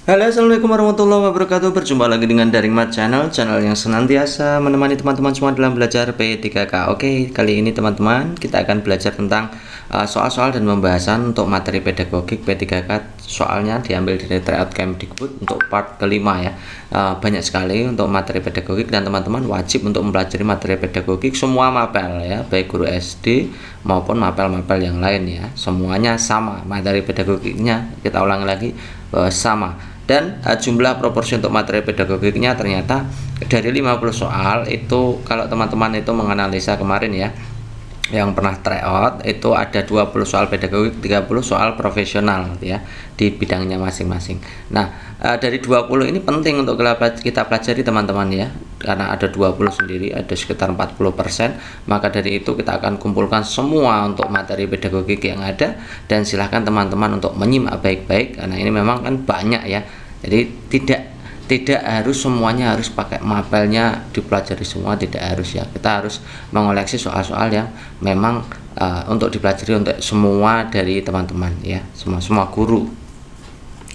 Halo, assalamualaikum warahmatullahi wabarakatuh. Berjumpa lagi dengan Daring Mat Channel, channel yang senantiasa menemani teman-teman semua dalam belajar P3K. Oke, kali ini teman-teman kita akan belajar tentang soal-soal dan pembahasan untuk materi pedagogik P3K. Soalnya diambil dari Tryout Kemdikbud untuk part kelima ya. Banyak sekali untuk materi pedagogik dan teman-teman wajib untuk mempelajari materi pedagogik semua mapel ya, baik guru SD maupun mapel-mapel yang lain ya. Semuanya sama materi pedagogiknya. Kita ulangi lagi, sama. Dan jumlah proporsi untuk materi pedagogiknya ternyata dari 50 soal itu, kalau teman-teman itu menganalisa kemarin ya, yang pernah tryout itu ada 20 soal pedagogik, 30 soal profesional ya di bidangnya masing-masing. Nah, dari 20 ini penting untuk kita pelajari teman-teman ya, karena ada 20 sendiri, ada sekitar 40%. Maka dari itu kita akan kumpulkan semua untuk materi pedagogik yang ada, dan silahkan teman-teman untuk menyimak baik-baik karena ini memang kan banyak ya. Jadi tidak harus semuanya harus pakai mapelnya dipelajari semua, tidak harus ya. Kita harus mengoleksi soal-soal yang memang untuk dipelajari untuk semua dari teman-teman ya, semua guru.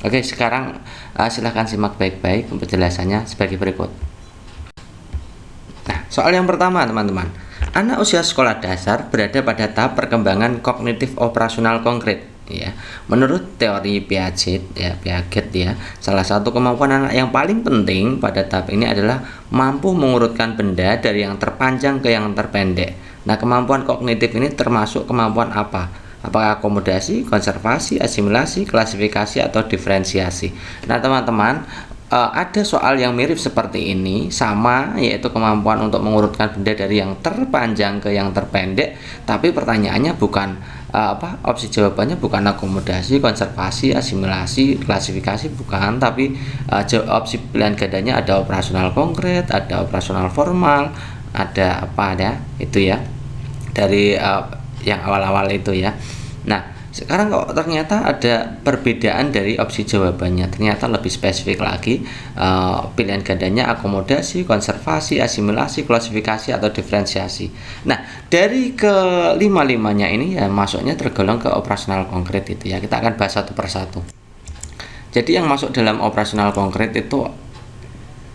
Oke, sekarang silahkan simak baik-baik penjelasannya sebagai berikut. Nah, soal yang pertama teman-teman, anak usia sekolah dasar berada pada tahap perkembangan kognitif operasional konkret. Ya, menurut teori Piaget ya, salah satu kemampuan anak yang paling penting pada tahap ini adalah mampu mengurutkan benda dari yang terpanjang ke yang terpendek. Nah, kemampuan kognitif ini termasuk kemampuan apa? Apakah akomodasi, konservasi, asimilasi, klasifikasi, atau diferensiasi? Nah, teman-teman, ada soal yang mirip seperti ini, sama, yaitu kemampuan untuk mengurutkan benda dari yang terpanjang ke yang terpendek. Tapi pertanyaannya bukan opsi jawabannya bukan akomodasi, konservasi, asimilasi, klasifikasi, bukan. Tapi opsi pilihan gandanya ada operasional konkret, ada operasional formal, ada apa ya, itu ya, dari yang awal-awal itu ya. Nah, sekarang kok ternyata ada perbedaan dari opsi jawabannya, ternyata lebih spesifik lagi. Pilihan gandanya akomodasi, konservasi, asimilasi, klasifikasi, atau diferensiasi. Nah, dari kelima-limanya ini ya masuknya tergolong ke operasional konkret itu ya. Kita akan bahas satu persatu. Jadi yang masuk dalam operasional konkret itu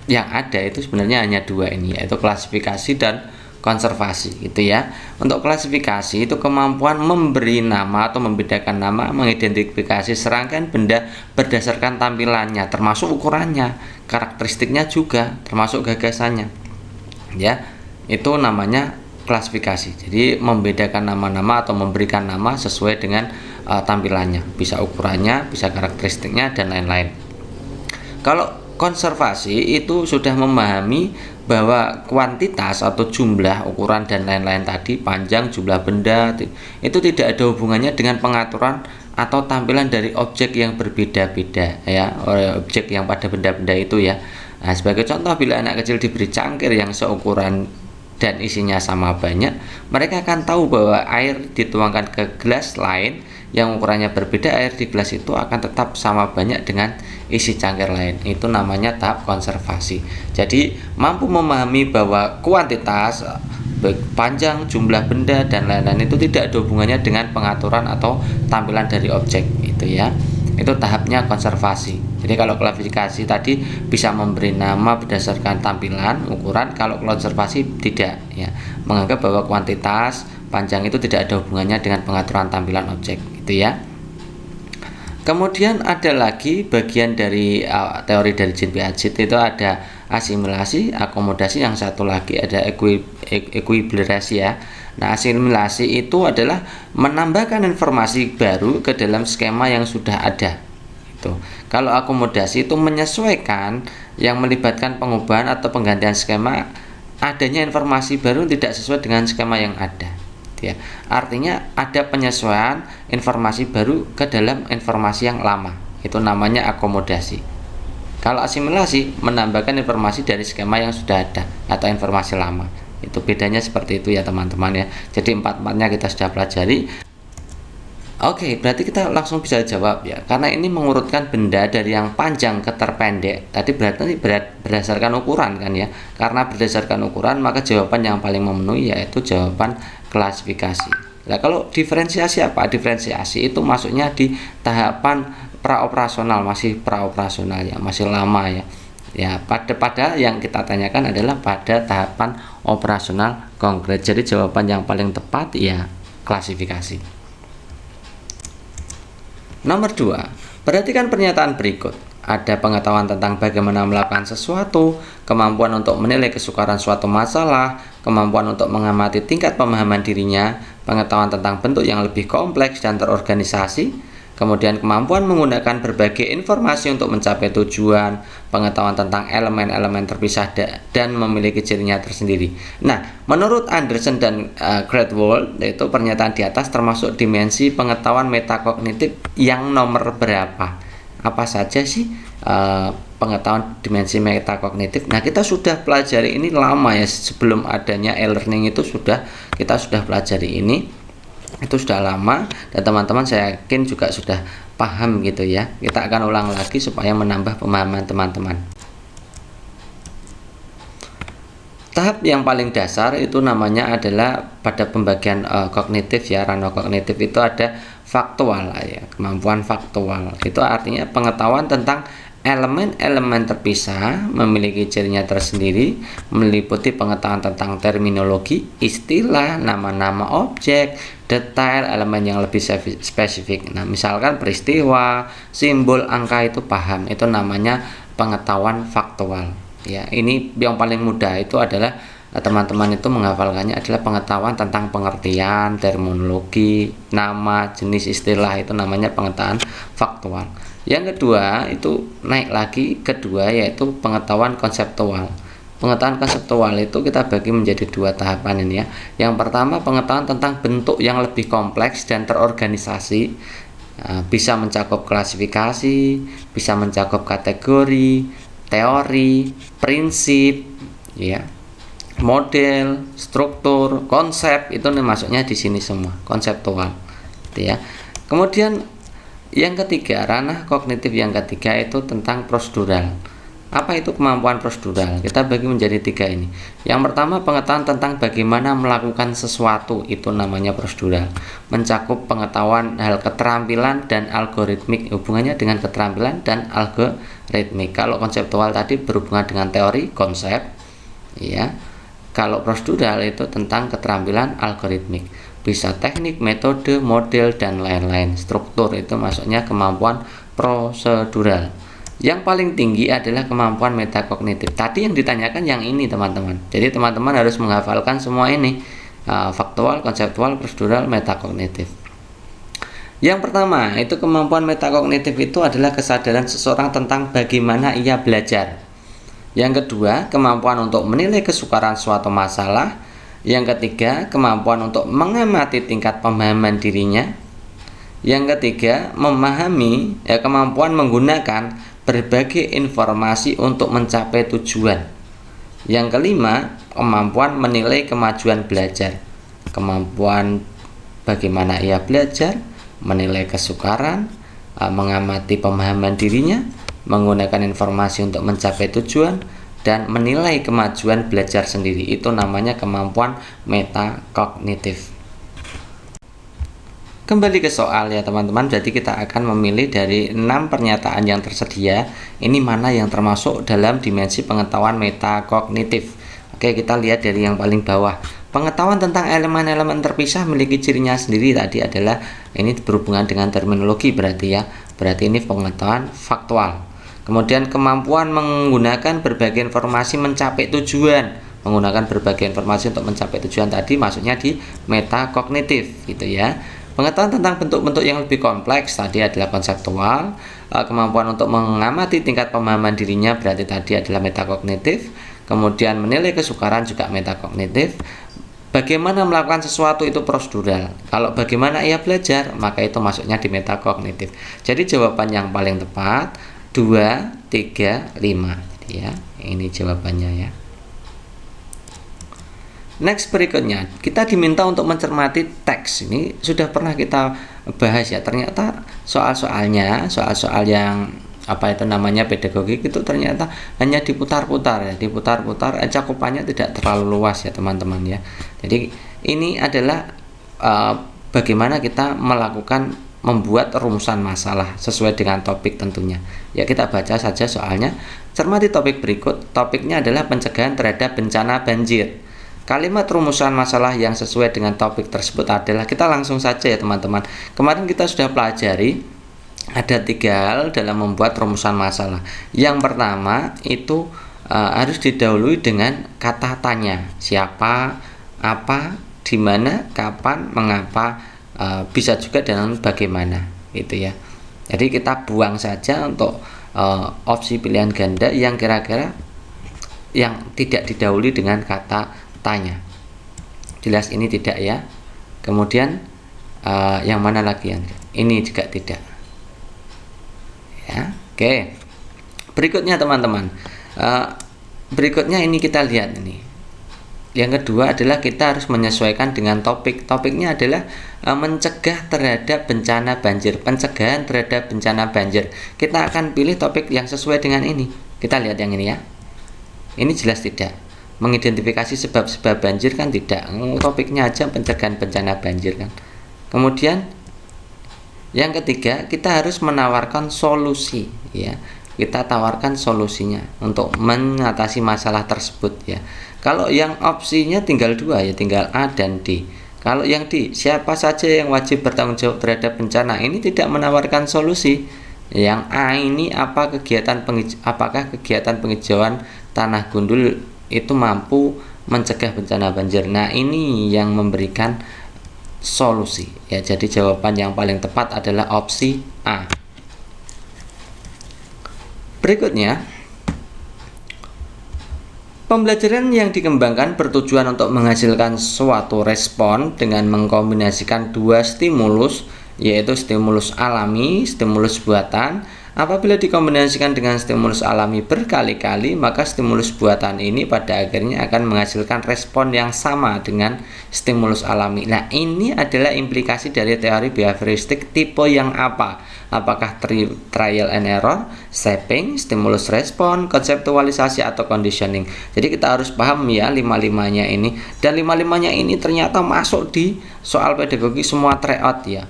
yang ada itu sebenarnya hanya dua ini, yaitu klasifikasi dan konservasi gitu ya. Untuk klasifikasi itu kemampuan memberi nama atau membedakan nama, mengidentifikasi serangkaian benda berdasarkan tampilannya, termasuk ukurannya, karakteristiknya juga, termasuk gagasannya. Ya, itu namanya klasifikasi. Jadi membedakan nama-nama atau memberikan nama sesuai dengan tampilannya, bisa ukurannya, bisa karakteristiknya, dan lain-lain. Kalau konservasi itu sudah memahami bahwa kuantitas atau jumlah, ukuran, dan lain-lain tadi, panjang, jumlah benda, itu tidak ada hubungannya dengan pengaturan atau tampilan dari objek yang berbeda-beda ya, objek yang pada benda-benda itu ya. Nah, sebagai contoh, bila anak kecil diberi cangkir yang seukuran dan isinya sama banyak, mereka akan tahu bahwa air dituangkan ke gelas lain yang ukurannya berbeda, air di gelas itu akan tetap sama banyak dengan isi cangkir lain. Itu namanya tahap konservasi. Jadi mampu memahami bahwa kuantitas, panjang, jumlah benda, dan lain-lain itu tidak ada hubungannya dengan pengaturan atau tampilan dari objek itu ya. Itu tahapnya konservasi. Jadi kalau klasifikasi tadi bisa memberi nama berdasarkan tampilan, ukuran. Kalau konservasi tidak ya, menganggap bahwa kuantitas, panjang itu tidak ada hubungannya dengan pengaturan tampilan objek itu ya. Kemudian ada lagi bagian dari teori dari Jean Piaget, itu ada asimilasi, akomodasi, yang satu lagi ada ekuilibrasi ya. Nah, asimilasi itu adalah menambahkan informasi baru ke dalam skema yang sudah ada. Itu. Kalau akomodasi itu menyesuaikan, yang melibatkan pengubahan atau penggantian skema, adanya informasi baru tidak sesuai dengan skema yang ada. Ya, artinya ada penyesuaian informasi baru ke dalam informasi yang lama, itu namanya akomodasi. Kalau asimilasi menambahkan informasi dari skema yang sudah ada atau informasi lama. Itu bedanya seperti itu ya teman-teman ya. Jadi empat-empatnya kita sudah pelajari. Oke, berarti kita langsung bisa jawab ya, karena ini mengurutkan benda dari yang panjang ke terpendek. Tadi berarti berdasarkan ukuran kan ya. Karena berdasarkan ukuran, maka jawaban yang paling memenuhi yaitu jawaban klasifikasi. Nah, kalau diferensiasi apa? Diferensiasi itu masuknya di tahapan praoperasional, masih praoperasional ya, masih lama ya. Ya, pada yang kita tanyakan adalah pada tahapan operasional konkret. Jadi jawaban yang paling tepat ya klasifikasi. Nomor 2, perhatikan pernyataan berikut. Ada pengetahuan tentang bagaimana melakukan sesuatu, kemampuan untuk menilai kesukaran suatu masalah, kemampuan untuk mengamati tingkat pemahaman dirinya, pengetahuan tentang bentuk yang lebih kompleks dan terorganisasi, kemudian kemampuan menggunakan berbagai informasi untuk mencapai tujuan, pengetahuan tentang elemen-elemen terpisah dan memiliki cirinya tersendiri. Nah, menurut Anderson dan Gradwell, yaitu pernyataan di atas termasuk dimensi pengetahuan metakognitif yang nomor berapa? Apa saja sih pengetahuan dimensi metakognitif? Nah, kita sudah pelajari ini lama ya, sebelum adanya e-learning itu kita sudah pelajari ini. Itu sudah lama dan teman-teman saya yakin juga sudah paham gitu ya. Kita akan ulang lagi supaya menambah pemahaman teman-teman. Tahap yang paling dasar itu namanya adalah pada pembagian kognitif ya, ranah kognitif itu ada faktual ya, kemampuan faktual. Itu artinya pengetahuan tentang elemen-elemen terpisah, memiliki cirinya tersendiri, meliputi pengetahuan tentang terminologi, istilah, nama-nama objek, detail, elemen yang lebih spesifik. Nah, misalkan peristiwa, simbol, angka itu paham, itu namanya pengetahuan faktual. Ya, ini yang paling mudah itu adalah teman-teman itu menghafalkannya adalah pengetahuan tentang pengertian, terminologi, nama, jenis istilah, itu namanya pengetahuan faktual. Yang kedua itu naik lagi, kedua yaitu pengetahuan konseptual. Pengetahuan konseptual itu kita bagi menjadi dua tahapan ini ya. Yang pertama pengetahuan tentang bentuk yang lebih kompleks dan terorganisasi, bisa mencakup klasifikasi, bisa mencakup kategori, teori, prinsip, ya, model, struktur, konsep, itu masuknya di sini semua, konseptual, gitu ya. Kemudian yang ketiga, ranah kognitif yang ketiga itu tentang prosedural. Apa itu kemampuan prosedural? Kita bagi menjadi tiga ini. Yang pertama pengetahuan tentang bagaimana melakukan sesuatu, itu namanya prosedural. Mencakup pengetahuan hal keterampilan dan algoritmik, hubungannya dengan keterampilan dan algoritmik. Kalau konseptual tadi berhubungan dengan teori, konsep, ya. Kalau prosedural itu tentang keterampilan algoritmik, bisa teknik, metode, model, dan lain-lain. Struktur itu masuknya kemampuan prosedural. Yang paling tinggi adalah kemampuan metakognitif. Tadi yang ditanyakan yang ini teman-teman. Jadi teman-teman harus menghafalkan semua ini, faktual, konseptual, prosedural, metakognitif. Yang pertama itu kemampuan metakognitif itu adalah kesadaran seseorang tentang bagaimana ia belajar. Yang kedua, kemampuan untuk menilai kesukaran suatu masalah. Yang ketiga, kemampuan untuk mengamati tingkat pemahaman dirinya. Yang ketiga, kemampuan menggunakan berbagai informasi untuk mencapai tujuan. Yang kelima, kemampuan menilai kemajuan belajar. Kemampuan bagaimana ia belajar, menilai kesukaran, mengamati pemahaman dirinya, menggunakan informasi untuk mencapai tujuan, dan menilai kemajuan belajar sendiri. Itu namanya kemampuan metakognitif. Kembali ke soal ya teman-teman. Jadi kita akan memilih dari 6 pernyataan yang tersedia, ini mana yang termasuk dalam dimensi pengetahuan metakognitif. Oke, kita lihat dari yang paling bawah. Pengetahuan tentang elemen-elemen terpisah memiliki cirinya sendiri, tadi adalah ini berhubungan dengan terminologi berarti ya. Berarti ini pengetahuan faktual. Kemudian kemampuan menggunakan berbagai informasi mencapai tujuan. Menggunakan berbagai informasi untuk mencapai tujuan tadi masuknya di metakognitif gitu ya. Pengetahuan tentang bentuk-bentuk yang lebih kompleks tadi adalah konseptual. Kemampuan untuk mengamati tingkat pemahaman dirinya berarti tadi adalah metakognitif. Kemudian menilai kesukaran juga metakognitif. Bagaimana melakukan sesuatu itu prosedural. Kalau bagaimana ia belajar, maka itu masuknya di metakognitif. Jadi jawaban yang paling tepat 2, 3, 5 ya. Ini jawabannya ya. Next berikutnya, kita diminta untuk mencermati teks. Ini sudah pernah kita bahas ya. Ternyata soal-soalnya, soal-soal yang apa itu namanya pedagogik itu ternyata hanya diputar-putar ya, diputar-putar. Cakupannya tidak terlalu luas ya teman-teman ya. Jadi ini adalah bagaimana kita melakukan membuat rumusan masalah sesuai dengan topik tentunya. Ya, kita baca saja soalnya. Cermati topik berikut. Topiknya adalah pencegahan terhadap bencana banjir. Kalimat rumusan masalah yang sesuai dengan topik tersebut adalah, kita langsung saja ya teman-teman. Kemarin kita sudah pelajari ada 3 hal dalam membuat rumusan masalah. Yang pertama itu harus didahului dengan kata tanya. Siapa, apa, di mana, kapan, mengapa, bisa juga dengan bagaimana, gitu ya. Jadi kita buang saja untuk opsi pilihan ganda yang kira-kira yang tidak didahului dengan kata tanya. Jelas ini tidak ya. Kemudian yang mana lagi yang ini juga tidak ya. Oke, berikutnya teman-teman, berikutnya ini kita lihat ini. Yang kedua adalah kita harus menyesuaikan dengan topik. Topiknya adalah mencegah terhadap bencana banjir, pencegahan terhadap bencana banjir. Kita akan pilih topik yang sesuai dengan ini. Kita lihat yang ini ya. Ini jelas tidak. Mengidentifikasi sebab-sebab banjir kan tidak. Topiknya aja pencegahan bencana banjir kan. Kemudian yang ketiga, kita harus menawarkan solusi ya. Kita tawarkan solusinya untuk mengatasi masalah tersebut ya. Kalau yang opsinya tinggal 2 ya, tinggal A dan D. Kalau yang D, siapa saja yang wajib bertanggung jawab terhadap bencana, ini tidak menawarkan solusi. Yang A ini apakah kegiatan penghijauan tanah gundul itu mampu mencegah bencana banjir. Nah, ini yang memberikan solusi ya. Jadi jawaban yang paling tepat adalah opsi A. Berikutnya, pembelajaran yang dikembangkan bertujuan untuk menghasilkan suatu respon dengan mengkombinasikan 2 stimulus, yaitu stimulus alami, stimulus buatan. Apabila dikombinasikan dengan stimulus alami berkali-kali, maka stimulus buatan ini pada akhirnya akan menghasilkan respon yang sama dengan stimulus alami. Nah, ini adalah implikasi dari teori behavioristik tipe yang apa? Apakah trial and error, shaping, stimulus respon, konseptualisasi, atau conditioning. Jadi kita harus paham ya 5-5-nya ini. Dan 5-5-nya ini ternyata masuk di soal pedagogi semua tryout ya.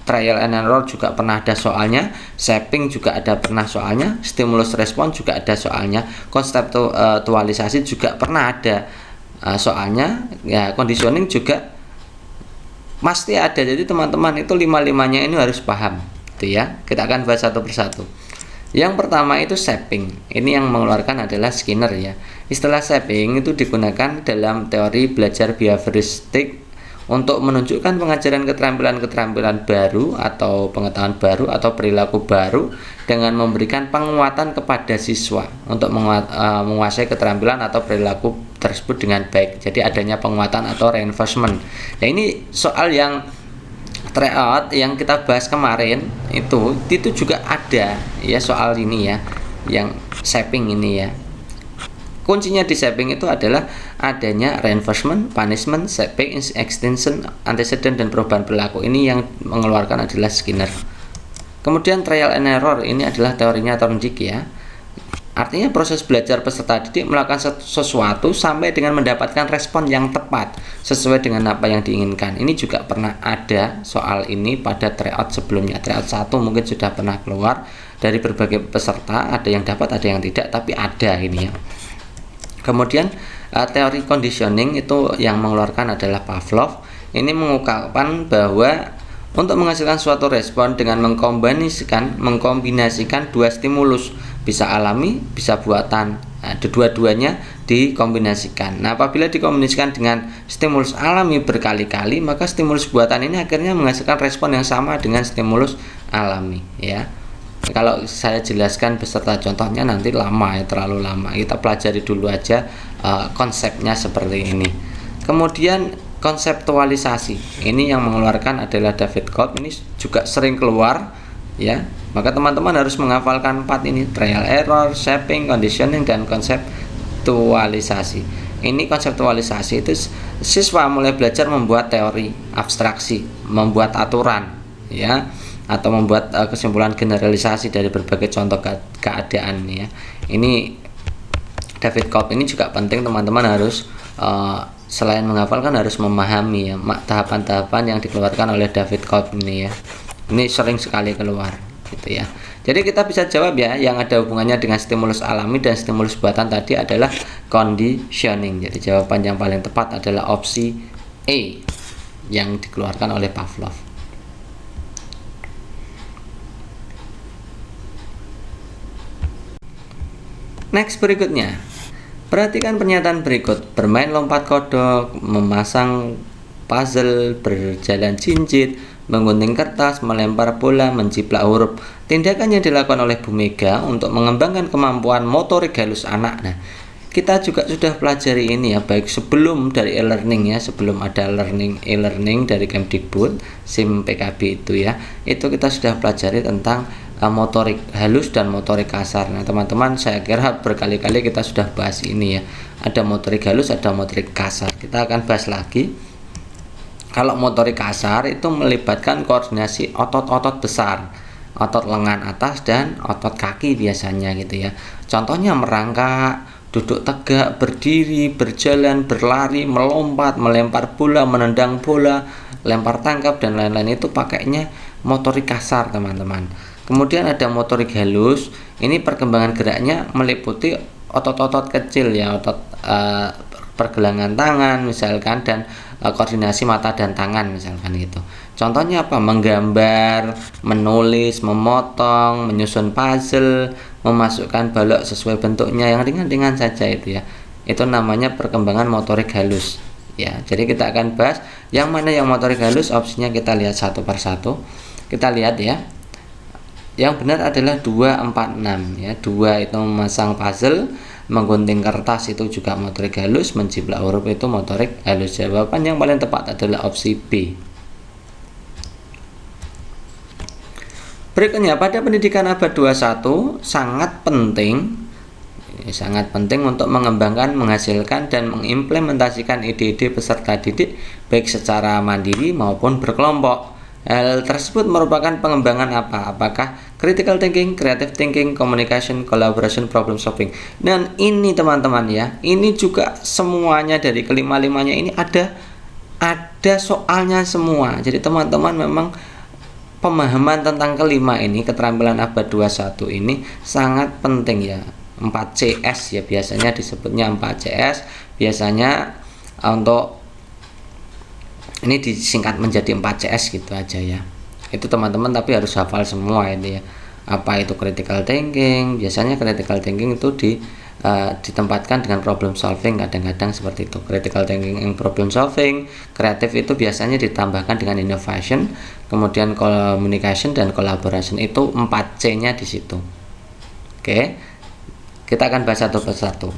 Trial and error juga pernah ada soalnya, shaping juga ada pernah soalnya, stimulus respon juga ada soalnya, konseptualisasi juga pernah ada soalnya, ya conditioning juga pasti ada. Jadi teman-teman itu 5-5-nya ini harus paham. Itu ya, kita akan bahas satu persatu. Yang pertama itu shaping. Ini yang mengeluarkan adalah Skinner ya. Istilah shaping itu digunakan dalam teori belajar behavioristik untuk menunjukkan pengajaran keterampilan-keterampilan baru atau pengetahuan baru atau perilaku baru dengan memberikan penguatan kepada siswa untuk menguasai keterampilan atau perilaku tersebut dengan baik. Jadi adanya penguatan atau reinforcement. Nah, ini soal yang tryout yang kita bahas kemarin itu juga ada ya soal ini ya, yang shaping ini ya. Kuncinya di shaping itu adalah adanya reinforcement, punishment, shaping, extension, antecedent, dan perubahan perilaku. Ini yang mengeluarkan adalah Skinner. Kemudian trial and error ini adalah teorinya Thorndike ya. Artinya proses belajar peserta didik melakukan sesuatu sampai dengan mendapatkan respon yang tepat sesuai dengan apa yang diinginkan. Ini juga pernah ada soal ini pada tryout sebelumnya. Tryout 1 mungkin sudah pernah keluar dari berbagai peserta, ada yang dapat, ada yang tidak, tapi ada ini ya. Kemudian teori conditioning itu yang mengeluarkan adalah Pavlov. Ini mengungkapkan bahwa untuk menghasilkan suatu respon dengan mengkombinasikan 2 stimulus, bisa alami, bisa buatan. Nah, dua-duanya dikombinasikan. Nah, apabila dikombinasikan dengan stimulus alami berkali-kali, maka stimulus buatan ini akhirnya menghasilkan respon yang sama dengan stimulus alami ya. Kalau saya jelaskan beserta contohnya nanti lama ya, terlalu lama. Kita pelajari dulu aja konsepnya seperti ini. Kemudian konseptualisasi. Ini yang mengeluarkan adalah David Colt. Ini juga sering keluar ya. Maka teman-teman harus menghafalkan 4 ini: trial error, shaping, conditioning, dan konseptualisasi. Ini konseptualisasi itu siswa mulai belajar membuat teori, abstraksi, membuat aturan ya, atau membuat kesimpulan generalisasi dari berbagai contoh keadaan ya. Ini David Colt ini juga penting, teman-teman harus selain menghafalkan harus memahami ya tahapan-tahapan yang dikeluarkan oleh David Colt ini ya. Ini sering sekali keluar gitu ya. Jadi kita bisa jawab ya, yang ada hubungannya dengan stimulus alami dan stimulus buatan tadi adalah conditioning. Jadi jawaban yang paling tepat adalah opsi E yang dikeluarkan oleh Pavlov. Next, berikutnya. Perhatikan pernyataan berikut. Bermain lompat kodok, memasang puzzle, berjalan jinjit, menggunting kertas, melempar bola, menjiplak huruf. Tindakan yang dilakukan oleh Bu Mega untuk mengembangkan kemampuan motorik halus anak. Nah, kita juga sudah pelajari ini ya, baik sebelum dari e-learning ya, sebelum ada e-learning dari Kemdikbud, SIM PKB itu ya, itu kita sudah pelajari tentang motorik halus dan motorik kasar. Nah teman-teman, saya kira berkali-kali kita sudah bahas ini ya, ada motorik halus, ada motorik kasar. Kita akan bahas lagi. Kalau motorik kasar itu melibatkan koordinasi otot-otot besar, otot lengan atas dan otot kaki biasanya gitu ya. Contohnya merangkak, duduk tegak, berdiri, berjalan, berlari, melompat, melempar bola, menendang bola, lempar tangkap dan lain-lain, itu pakainya motorik kasar teman-teman. Kemudian ada motorik halus. Ini perkembangan geraknya meliputi otot-otot kecil ya, otot pergelangan tangan misalkan, dan koordinasi mata dan tangan misalkan gitu. Contohnya apa? Menggambar, menulis, memotong, menyusun puzzle, memasukkan balok sesuai bentuknya, yang ringan-ringan saja itu ya. Itu namanya perkembangan motorik halus ya. Jadi kita akan bahas yang mana yang motorik halus. Opsinya kita lihat satu persatu. Kita lihat ya. Yang benar adalah 2, 4, 6 ya. 2 itu memasang puzzle, menggunting kertas itu juga motorik halus, menjiplak huruf itu motorik halus. Jawaban yang paling tepat adalah opsi B. Berikutnya, pada pendidikan abad 21 sangat penting untuk mengembangkan, menghasilkan dan mengimplementasikan ide-ide peserta didik baik secara mandiri maupun berkelompok. Hal tersebut merupakan pengembangan apa? Apakah critical thinking, creative thinking, communication, collaboration, problem solving. Dan ini teman-teman ya, ini juga semuanya dari kelima-limanya ini ada soalnya semua. Jadi teman-teman memang pemahaman tentang kelima ini, keterampilan abad 21 ini sangat penting ya. 4CS ya, biasanya disebutnya 4CS. Biasanya untuk ini disingkat menjadi 4CS gitu aja ya. Itu teman-teman tapi harus hafal semua ini ya. Apa itu critical thinking? Biasanya critical thinking itu ditempatkan dengan problem solving, kadang-kadang seperti itu. Critical thinking and problem solving. Kreatif itu biasanya ditambahkan dengan innovation, kemudian communication dan collaboration. Itu 4C-nya di situ. Oke. Kita akan bahas satu persatu.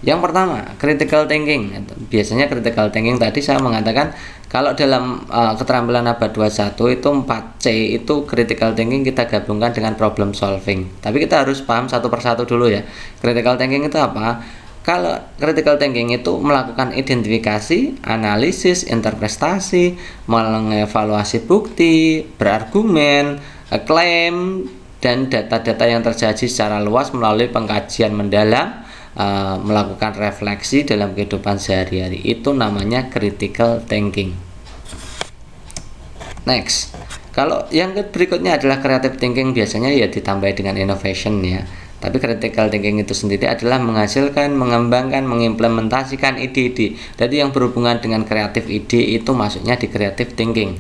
Yang pertama, critical thinking. Biasanya critical thinking tadi saya mengatakan kalau dalam keterampilan abad 21 itu 4C itu critical thinking kita gabungkan dengan problem solving. Tapi kita harus paham satu persatu dulu ya. Critical thinking itu apa? Kalau critical thinking itu melakukan identifikasi, analisis, interpretasi, mengevaluasi bukti, berargumen, klaim, dan data-data yang terjadi secara luas melalui pengkajian mendalam, melakukan refleksi dalam kehidupan sehari-hari. Itu namanya critical thinking. Next, kalau yang berikutnya adalah creative thinking, biasanya ya ditambah dengan innovation ya. Tapi critical thinking itu sendiri adalah menghasilkan, mengembangkan, mengimplementasikan ide-ide. Jadi yang berhubungan dengan kreatif ide itu masuknya di creative thinking,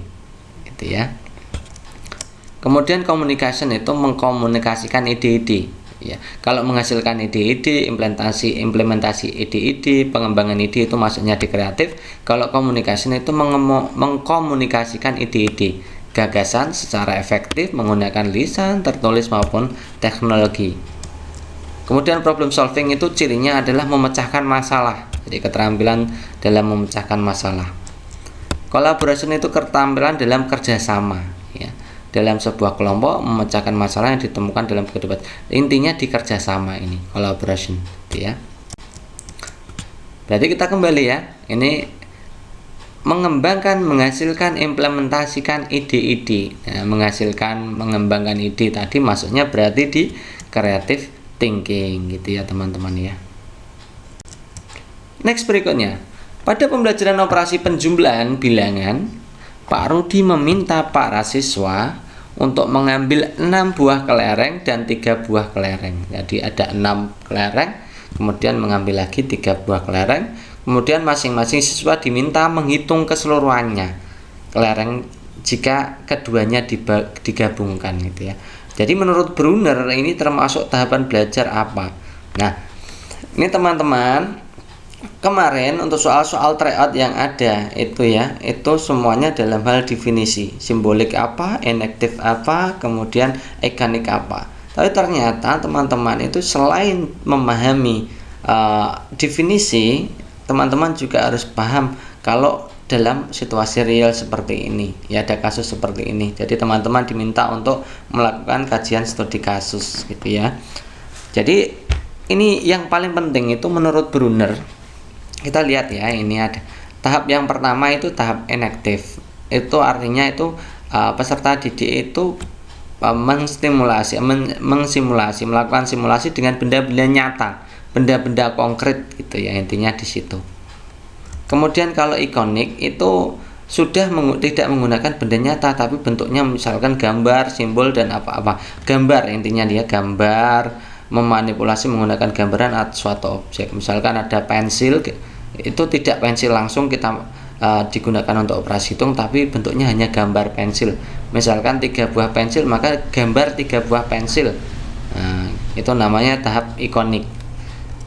gitu ya. Kemudian communication itu mengkomunikasikan ide-ide. Ya, kalau menghasilkan ide-ide, implementasi ide-ide, pengembangan ide itu masuknya di kreatif. Kalau communication itu mengkomunikasikan ide-ide, gagasan secara efektif menggunakan lisan, tertulis maupun teknologi. Kemudian problem solving itu cirinya adalah memecahkan masalah. Jadi keterampilan dalam memecahkan masalah. Collaboration itu keterampilan dalam kerjasama. Ya. Dalam sebuah kelompok memecahkan masalah yang ditemukan dalam kehidupan. Intinya di kerjasama ini, collaboration, ya. Berarti kita kembali ya. Ini mengembangkan, menghasilkan, implementasikan ide-ide. Nah, menghasilkan, mengembangkan ide tadi masuknya berarti di creative thinking, gitu ya teman-teman ya. Next berikutnya, pada pembelajaran operasi penjumlahan bilangan, Pak Rudi meminta para siswa untuk mengambil 6 buah kelereng dan 3 buah kelereng. Jadi ada 6 kelereng, kemudian mengambil lagi 3 buah kelereng. Kemudian masing-masing siswa diminta menghitung keseluruhannya kelereng jika keduanya digabungkan gitu ya. Jadi menurut Brunner ini termasuk tahapan belajar apa? Nah, ini teman-teman, kemarin untuk soal-soal tryout yang ada itu ya, itu semuanya dalam hal definisi, simbolik apa, enaktif apa, kemudian ekanik apa. Tapi ternyata teman-teman itu selain memahami definisi, teman-teman juga harus paham kalau dalam situasi real seperti ini ya, ada kasus seperti ini. Jadi teman-teman diminta untuk melakukan kajian studi kasus gitu ya. Jadi ini yang paling penting itu menurut Brunner. Kita lihat ya, ini ada tahap yang pertama itu tahap enaktif. Itu artinya itu peserta didik itu mengsimulasi, melakukan simulasi dengan benda-benda nyata, benda-benda konkret gitu ya, intinya di situ. Kemudian kalau ikonik itu sudah tidak menggunakan benda nyata, tapi bentuknya misalkan gambar, simbol dan apa-apa. Gambar, intinya dia gambar, memanipulasi menggunakan gambaran atau suatu objek. Misalkan ada pensil, itu tidak pensil langsung kita digunakan untuk operasi hitung, tapi bentuknya hanya gambar pensil. Misalkan 3 buah pensil, maka gambar 3 buah pensil. Nah, itu namanya tahap ikonik.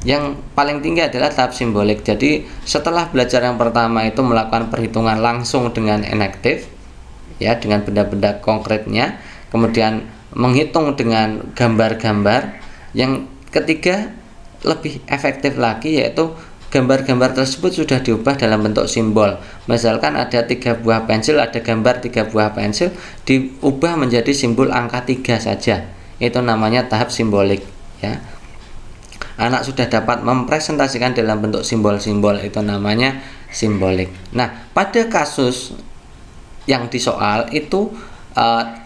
Yang paling tinggi adalah tahap simbolik. Jadi setelah belajar yang pertama itu melakukan perhitungan langsung dengan enaktif ya, dengan benda-benda konkretnya, kemudian menghitung dengan gambar-gambar. Yang ketiga lebih efektif lagi, yaitu gambar-gambar tersebut sudah diubah dalam bentuk simbol. Misalkan ada 3 buah pensil, ada gambar 3 buah pensil, diubah menjadi simbol angka 3 saja. Itu namanya tahap simbolik ya. Anak sudah dapat mempresentasikan dalam bentuk simbol-simbol, itu namanya simbolik. Nah, pada kasus yang disoal itu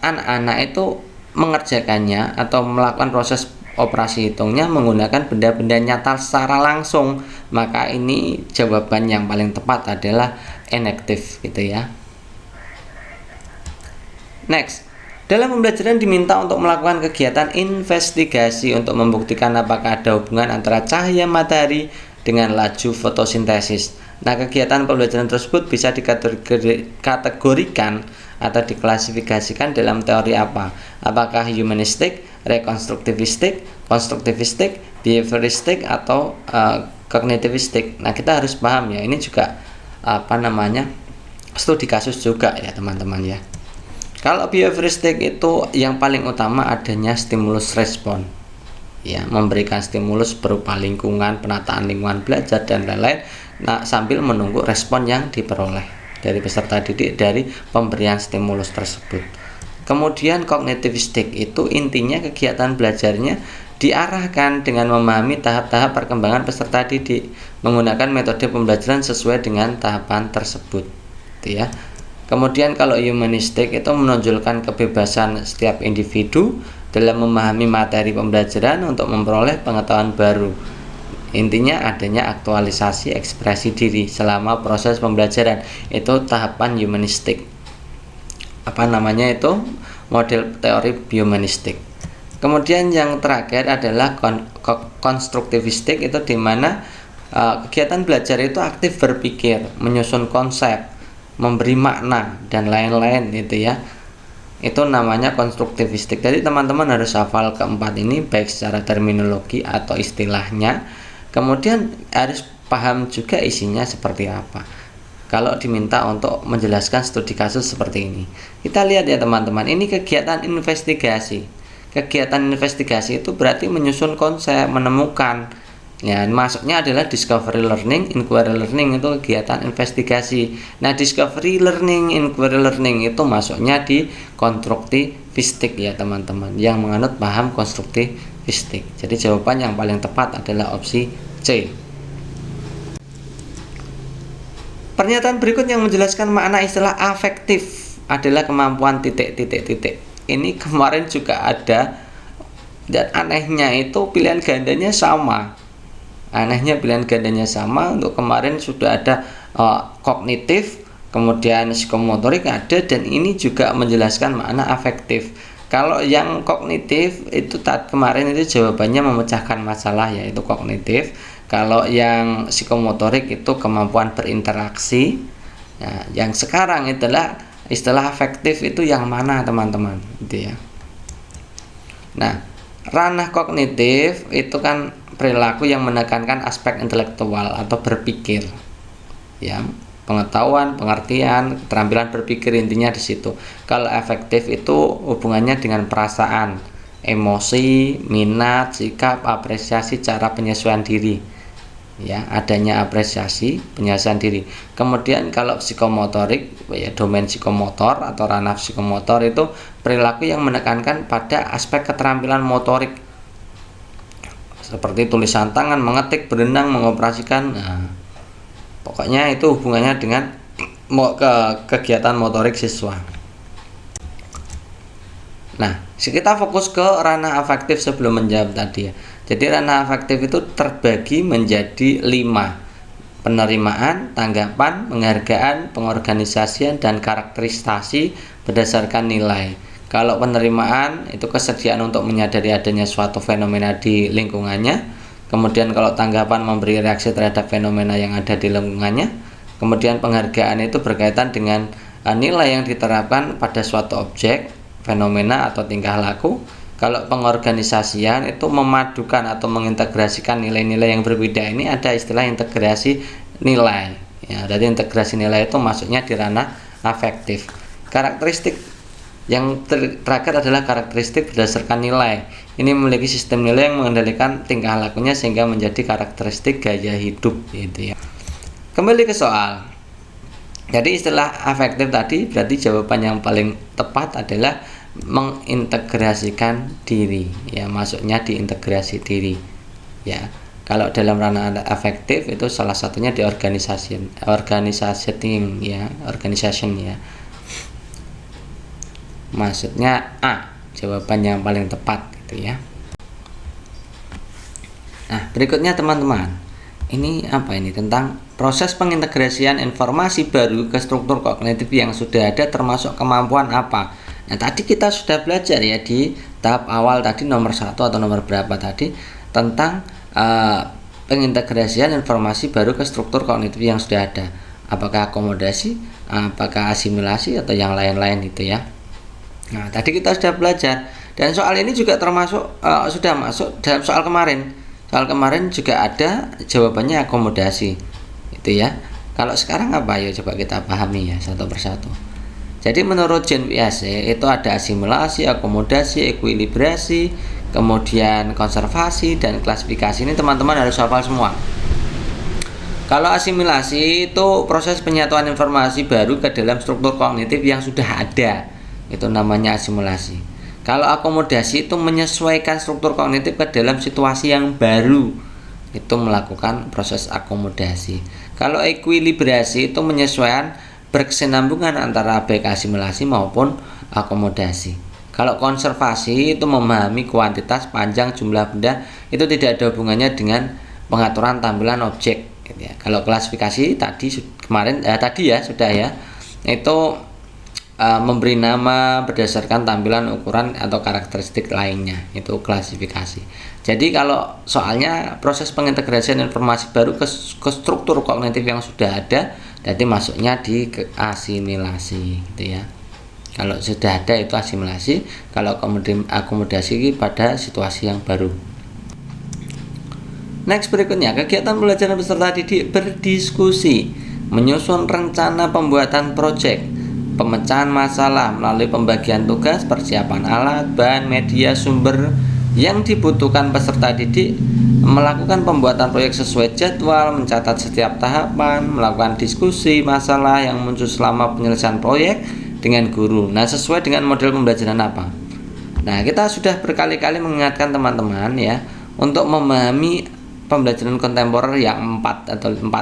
anak-anak itu mengerjakannya atau melakukan proses operasi hitungnya menggunakan benda-benda nyata secara langsung. Maka ini jawaban yang paling tepat adalah enaktif gitu ya. Next, dalam pembelajaran diminta untuk melakukan kegiatan investigasi untuk membuktikan apakah ada hubungan antara cahaya matahari dengan laju fotosintesis. Nah, kegiatan pembelajaran tersebut bisa dikategorikan atau diklasifikasikan dalam teori apa? Apakah humanistik, rekonstruktivistik, konstruktivistik, behavioristik, atau kognitivistik? Nah, kita harus paham ya, ini juga studi kasus juga ya teman-teman ya. Kalau behavioristik itu yang paling utama adanya stimulus respon ya, memberikan stimulus berupa lingkungan, penataan lingkungan belajar dan lain-lain, nah, sambil menunggu respon yang diperoleh dari peserta didik dari pemberian stimulus tersebut. Kemudian kognitivistik itu intinya kegiatan belajarnya diarahkan dengan memahami tahap-tahap perkembangan peserta didik menggunakan metode pembelajaran sesuai dengan tahapan tersebut gitu ya. Kemudian kalau humanistik itu menonjolkan kebebasan setiap individu dalam memahami materi pembelajaran untuk memperoleh pengetahuan baru. Intinya adanya aktualisasi ekspresi diri selama proses pembelajaran. Itu tahapan humanistik. Itu model teori humanistik. Kemudian yang terakhir adalah konstruktivistik, itu di mana kegiatan belajar itu aktif berpikir, menyusun konsep, memberi makna dan lain-lain itu ya. Itu namanya konstruktivistik. Jadi teman-teman harus hafal keempat ini baik secara terminologi atau istilahnya. Kemudian harus paham juga isinya seperti apa kalau diminta untuk menjelaskan studi kasus seperti ini. Kita lihat ya teman-teman, ini kegiatan investigasi. Kegiatan investigasi itu berarti menyusun konsep, menemukan. Ya, masuknya adalah discovery learning, inquiry learning itu kegiatan investigasi. Nah, discovery learning, inquiry learning itu masuknya di konstruktivistik ya teman-teman, yang menganut paham konstruktivistik. Jadi jawaban yang paling tepat adalah opsi C. Pernyataan berikut yang menjelaskan makna istilah afektif adalah kemampuan titik-titik-titik. Ini kemarin juga ada, dan anehnya itu pilihan gandanya sama. Untuk kemarin sudah ada kognitif, kemudian psikomotorik ada, dan ini juga menjelaskan makna afektif. Kalau yang kognitif itu kemarin itu jawabannya memecahkan masalah, yaitu kognitif. Kalau yang psikomotorik itu kemampuan berinteraksi. Nah, yang sekarang adalah istilah afektif itu yang mana teman-teman, gitu ya. Nah, ranah kognitif itu kan perilaku yang menekankan aspek intelektual atau berpikir, ya, pengetahuan, pengertian, keterampilan berpikir, intinya di situ. Kalau afektif itu hubungannya dengan perasaan, emosi, minat, sikap, apresiasi, cara penyesuaian diri, ya, adanya apresiasi, penyesuaian diri. Kemudian kalau psikomotorik, ya, domain psikomotor atau ranah psikomotor itu perilaku yang menekankan pada aspek keterampilan motorik seperti tulisan tangan, mengetik, berenang, mengoperasikan. Nah, pokoknya itu hubungannya dengan kegiatan motorik siswa. Nah, kita fokus ke ranah afektif sebelum menjawab tadi ya. Jadi ranah afektif itu terbagi menjadi 5: penerimaan, tanggapan, penghargaan, pengorganisasian, dan karakterisasi berdasarkan nilai. Kalau penerimaan itu kesediaan untuk menyadari adanya suatu fenomena di lingkungannya. Kemudian kalau tanggapan memberi reaksi terhadap fenomena yang ada di lingkungannya. Kemudian penghargaan itu berkaitan dengan nilai yang diterapkan pada suatu objek, fenomena, atau tingkah laku. Kalau pengorganisasian itu memadukan atau mengintegrasikan nilai-nilai yang berbeda. Ini ada istilah integrasi nilai. Ya, jadi integrasi nilai itu masuknya di ranah afektif. Karakteristik yang terakhir adalah karakteristik berdasarkan nilai. Ini memiliki sistem nilai yang mengendalikan tingkah lakunya sehingga menjadi karakteristik gaya hidup, gitu ya. Kembali ke soal. Jadi istilah afektif tadi berarti jawaban yang paling tepat adalah mengintegrasikan diri, ya, masuknya di integrasi diri, ya. Kalau dalam ranah afektif itu salah satunya di organisation ya. Maksudnya A, jawaban yang paling tepat, gitu ya. Nah, berikutnya teman-teman, ini apa ini, tentang proses pengintegrasian informasi baru ke struktur kognitif yang sudah ada, termasuk kemampuan apa. Nah, tadi kita sudah belajar ya di tahap awal tadi, nomor 1 atau nomor berapa tadi, tentang pengintegrasian informasi baru ke struktur kognitif yang sudah ada. Apakah akomodasi, apakah asimilasi, atau yang lain-lain, gitu ya. Nah, tadi kita sudah belajar, dan soal ini juga termasuk sudah masuk dalam soal kemarin. Soal kemarin juga ada jawabannya akomodasi, itu ya. Kalau sekarang apa, ya coba kita pahami ya satu persatu. Jadi menurut Jean Piaget itu ada asimilasi, akomodasi, ekuilibrasi, kemudian konservasi, dan klasifikasi. Ini teman-teman harus hafal semua. Kalau asimilasi itu proses penyatuan informasi baru ke dalam struktur kognitif yang sudah ada, itu namanya asimilasi. Kalau akomodasi itu menyesuaikan struktur kognitif ke dalam situasi yang baru, itu melakukan proses akomodasi. Kalau ekuilibrasi itu menyesuaikan berkesinambungan antara baik asimilasi maupun akomodasi. Kalau konservasi itu memahami kuantitas, panjang, jumlah benda, itu tidak ada hubungannya dengan pengaturan tampilan objek, gitu ya. Kalau klasifikasi tadi sudah ya, itu memberi nama berdasarkan tampilan, ukuran, atau karakteristik lainnya, itu klasifikasi. Jadi kalau soalnya proses pengintegrasian informasi baru ke struktur kognitif yang sudah ada, jadi masuknya di asimilasi, gitu ya. Kalau sudah ada itu asimilasi, kalau kemudian akomodasi pada situasi yang baru. Next, berikutnya kegiatan pembelajaran peserta didik berdiskusi, menyusun rencana pembuatan proyek, pemecahan masalah melalui pembagian tugas, persiapan alat, bahan, media, sumber yang dibutuhkan peserta didik, melakukan pembuatan proyek sesuai jadwal, mencatat setiap tahapan, melakukan diskusi masalah yang muncul selama penyelesaian proyek dengan guru. Nah, sesuai dengan model pembelajaran apa? Nah, kita sudah berkali-kali mengingatkan teman-teman ya, untuk memahami pembelajaran kontemporer yang 4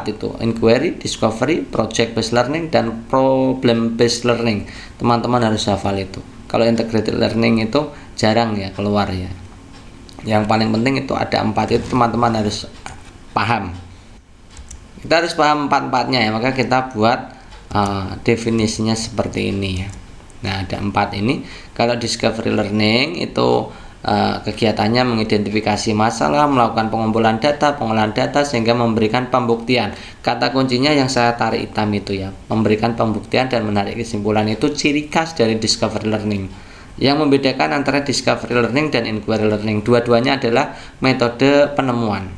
itu: inquiry, discovery, project based learning, dan problem based learning. Teman-teman harus hafal itu. Kalau integrated learning itu jarang ya keluar ya. Yang paling penting itu ada 4 itu, teman-teman harus paham. Kita harus paham 4-4-nya ya, maka kita buat definisinya seperti ini ya. Nah, ada 4 ini. Kalau discovery learning itu kegiatannya mengidentifikasi masalah, melakukan pengumpulan data, pengolahan data sehingga memberikan pembuktian. Kata kuncinya yang saya tarik hitam itu ya, memberikan pembuktian dan menarik kesimpulan, itu ciri khas dari discovery learning. Yang membedakan antara discovery learning dan inquiry learning, dua-duanya adalah metode penemuan.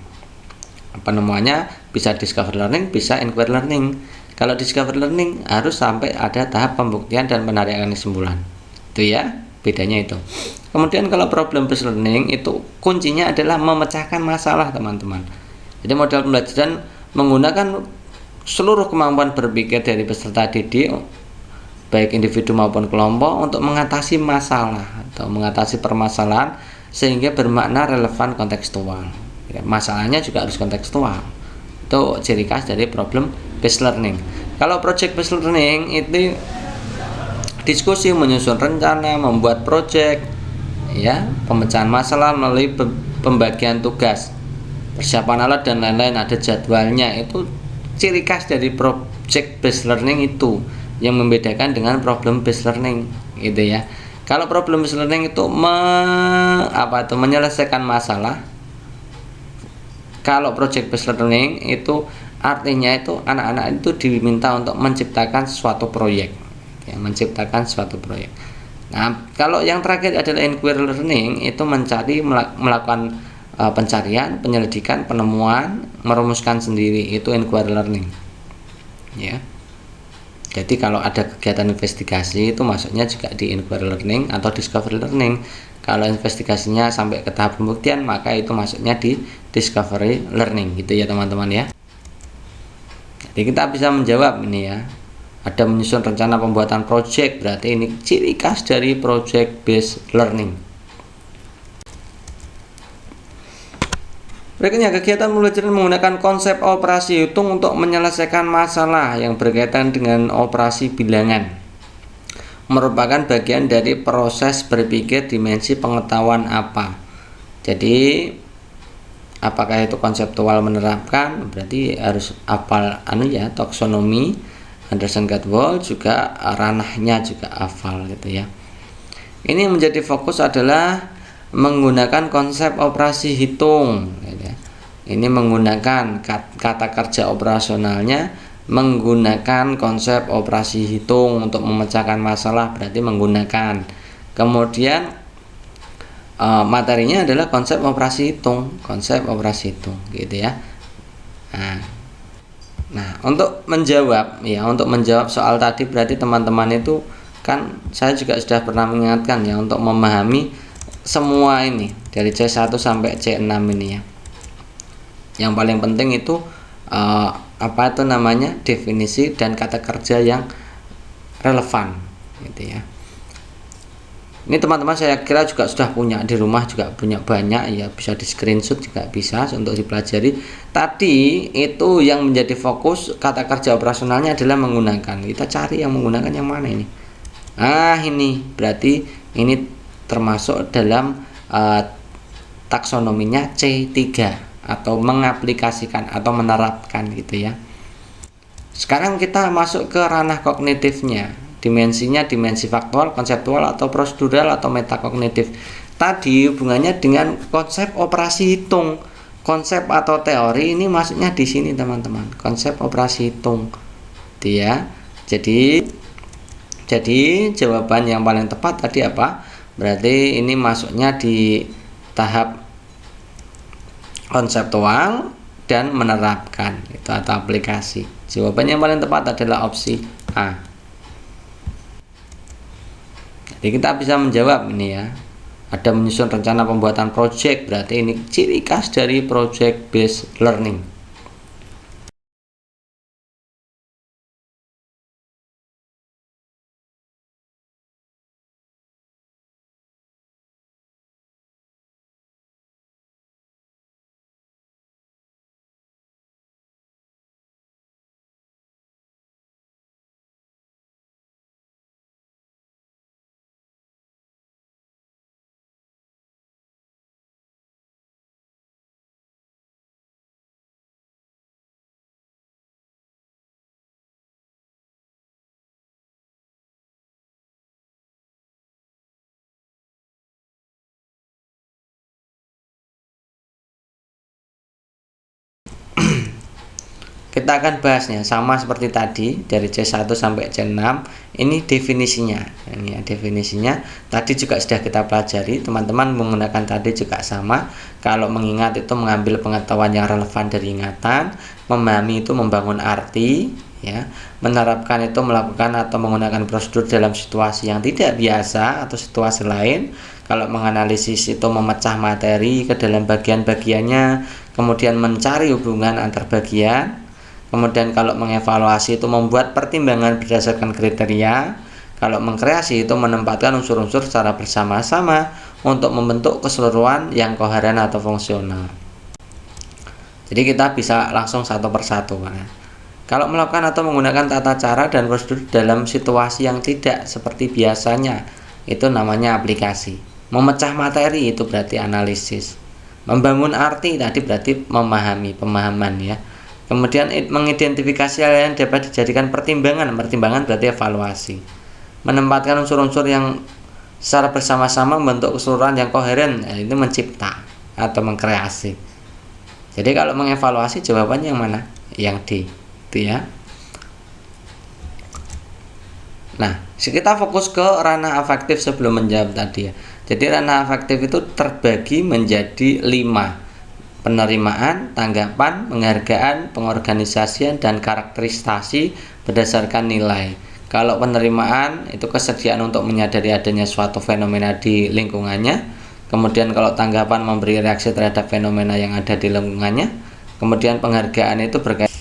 Penemuannya bisa discovery learning, bisa inquiry learning. Kalau discovery learning harus sampai ada tahap pembuktian dan penarikan kesimpulan. Itu ya, bedanya itu. Kemudian kalau problem based learning itu kuncinya adalah memecahkan masalah, teman-teman. Jadi model pembelajaran menggunakan seluruh kemampuan berpikir dari peserta didik, baik individu maupun kelompok, untuk mengatasi masalah atau mengatasi permasalahan sehingga bermakna relevan kontekstual. Ya, masalahnya juga harus kontekstual. Itu ciri khas dari problem based learning. Kalau project based learning itu diskusi, menyusun rencana, membuat project, ya, pemecahan masalah melalui pembagian tugas, persiapan alat dan lain-lain, ada jadwalnya. Itu ciri khas dari project based learning itu yang membedakan dengan problem based learning, gitu ya. Kalau problem based learning itu menyelesaikan masalah. Kalau project based learning itu artinya itu anak-anak itu diminta untuk menciptakan suatu proyek, ya, menciptakan suatu proyek. Nah, kalau yang terakhir adalah inquiry learning, itu melakukan pencarian, penyelidikan, penemuan, merumuskan sendiri, itu inquiry learning. Ya. Jadi kalau ada kegiatan investigasi itu masuknya juga di inquiry learning atau discovery learning. Kalau investigasinya sampai ke tahap pembuktian, maka itu masuknya di discovery learning, gitu ya teman-teman ya. Jadi kita bisa menjawab ini ya. Ada menyusun rencana pembuatan project, berarti ini ciri khas dari project based learning. Berikutnya, kegiatan pembelajaran menggunakan konsep operasi hitung untuk menyelesaikan masalah yang berkaitan dengan operasi bilangan. Merupakan bagian dari proses berpikir dimensi pengetahuan apa. Jadi apakah itu konseptual menerapkan, berarti harus hafal taksonomi, Anderson Gatwall, juga ranahnya juga hafal gitu ya. Ini menjadi fokus adalah menggunakan konsep operasi hitung gitu ya. Ini menggunakan kata kerja operasionalnya, menggunakan konsep operasi hitung untuk memecahkan masalah, berarti menggunakan. Kemudian materinya adalah konsep operasi hitung, gitu ya. Nah, untuk menjawab soal tadi, berarti teman-teman itu kan saya juga sudah pernah mengingatkan ya, untuk memahami semua ini dari C1 sampai C6 ini ya. Yang paling penting itu definisi dan kata kerja yang relevan gitu ya. Ini teman-teman saya kira juga sudah punya di rumah, juga punya banyak ya, bisa di screenshot juga bisa untuk dipelajari. Tadi itu yang menjadi fokus kata kerja operasionalnya adalah menggunakan. Kita cari yang menggunakan yang mana ini. Ini berarti ini termasuk dalam taksonominya C3 atau mengaplikasikan atau menerapkan gitu ya. Sekarang kita masuk ke ranah kognitifnya. Dimensinya dimensi faktual, konseptual, atau prosedural, atau metakognitif. Tadi hubungannya dengan konsep operasi hitung. Konsep atau teori ini masuknya di sini teman-teman. Konsep operasi hitung. Dia. Jadi jawaban yang paling tepat tadi apa? Berarti ini masuknya di tahap konseptual dan menerapkan itu atau aplikasi. Jawaban yang paling tepat adalah opsi A. Jadi kita bisa menjawab ini ya. Ada menyusun rencana pembuatan project, berarti ini ciri khas dari project based learning. kita akan bahasnya sama seperti tadi dari C1 sampai C6. Ini definisinya. Ini ya, definisinya tadi juga sudah kita pelajari. Teman-teman menggunakan tadi juga sama. Kalau mengingat itu mengambil pengetahuan yang relevan dari ingatan, memahami itu membangun arti, ya. Menerapkan itu melakukan atau menggunakan prosedur dalam situasi yang tidak biasa atau situasi lain. Kalau menganalisis itu memecah materi ke dalam bagian-bagiannya, kemudian mencari hubungan antar bagian. Kemudian kalau mengevaluasi itu membuat pertimbangan berdasarkan kriteria. Kalau mengkreasi itu menempatkan unsur-unsur secara bersama-sama untuk membentuk keseluruhan yang koheren atau fungsional. Jadi kita bisa langsung satu persatu. Kalau melakukan atau menggunakan tata cara dan prosedur dalam situasi yang tidak seperti biasanya, itu namanya aplikasi. Memecah materi itu berarti analisis. Membangun arti tadi berarti memahami, pemahaman ya. Kemudian mengidentifikasi hal yang dapat dijadikan pertimbangan. Pertimbangan berarti evaluasi. Menempatkan unsur-unsur yang secara bersama-sama membentuk keseluruhan yang koheren, itu mencipta atau mengkreasi. Jadi kalau mengevaluasi jawabannya yang mana? Yang D, itu ya. Nah, kita fokus ke ranah afektif sebelum menjawab tadi ya. Jadi ranah afektif itu terbagi menjadi 5. Penerimaan, tanggapan, penghargaan, pengorganisasian, dan karakterisasi berdasarkan nilai. Kalau penerimaan itu kesediaan untuk menyadari adanya suatu fenomena di lingkungannya. Kemudian kalau tanggapan memberi reaksi terhadap fenomena yang ada di lingkungannya. Kemudian penghargaan itu berkaitan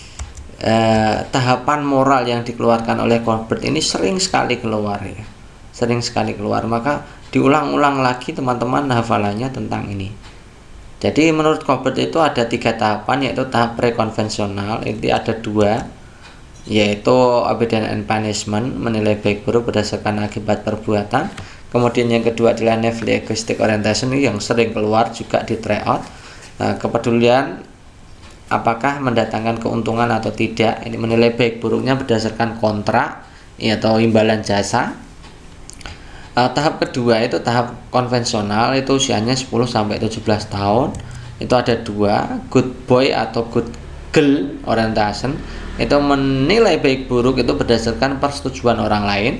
tahapan moral yang dikeluarkan oleh Colbert ini sering sekali keluar ya. Sering sekali keluar, maka diulang-ulang lagi teman-teman hafalannya tentang ini. Jadi menurut Colbert itu ada 3 tahapan, yaitu tahap prekonvensional, itu ada 2, yaitu obedience and punishment, menilai baik buruk berdasarkan akibat perbuatan. Kemudian yang kedua adalah naively egoistic orientation, yang sering keluar juga di tryout. Nah, kepedulian apakah mendatangkan keuntungan atau tidak, ini menilai baik buruknya berdasarkan kontrak atau imbalan jasa. Tahap kedua itu tahap konvensional, itu usianya 10-17 tahun. Itu ada 2, good boy atau good girl orientation, itu menilai baik buruk itu berdasarkan persetujuan orang lain.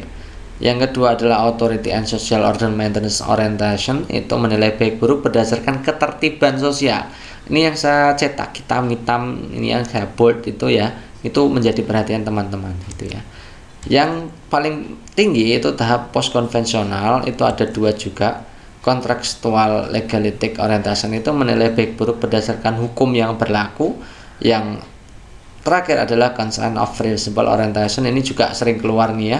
Yang kedua adalah authority and social order maintenance orientation, itu menilai baik buruk berdasarkan ketertiban sosial. Ini yang saya cetak hitam-hitam, ini yang saya bold itu ya, itu menjadi perhatian teman-teman itu ya. Yang paling tinggi itu tahap post konvensional, itu ada 2 juga, contextual legalistic orientation, itu menilai baik buruk berdasarkan hukum yang berlaku. Yang terakhir adalah consent of principle orientation, ini juga sering keluar nih ya,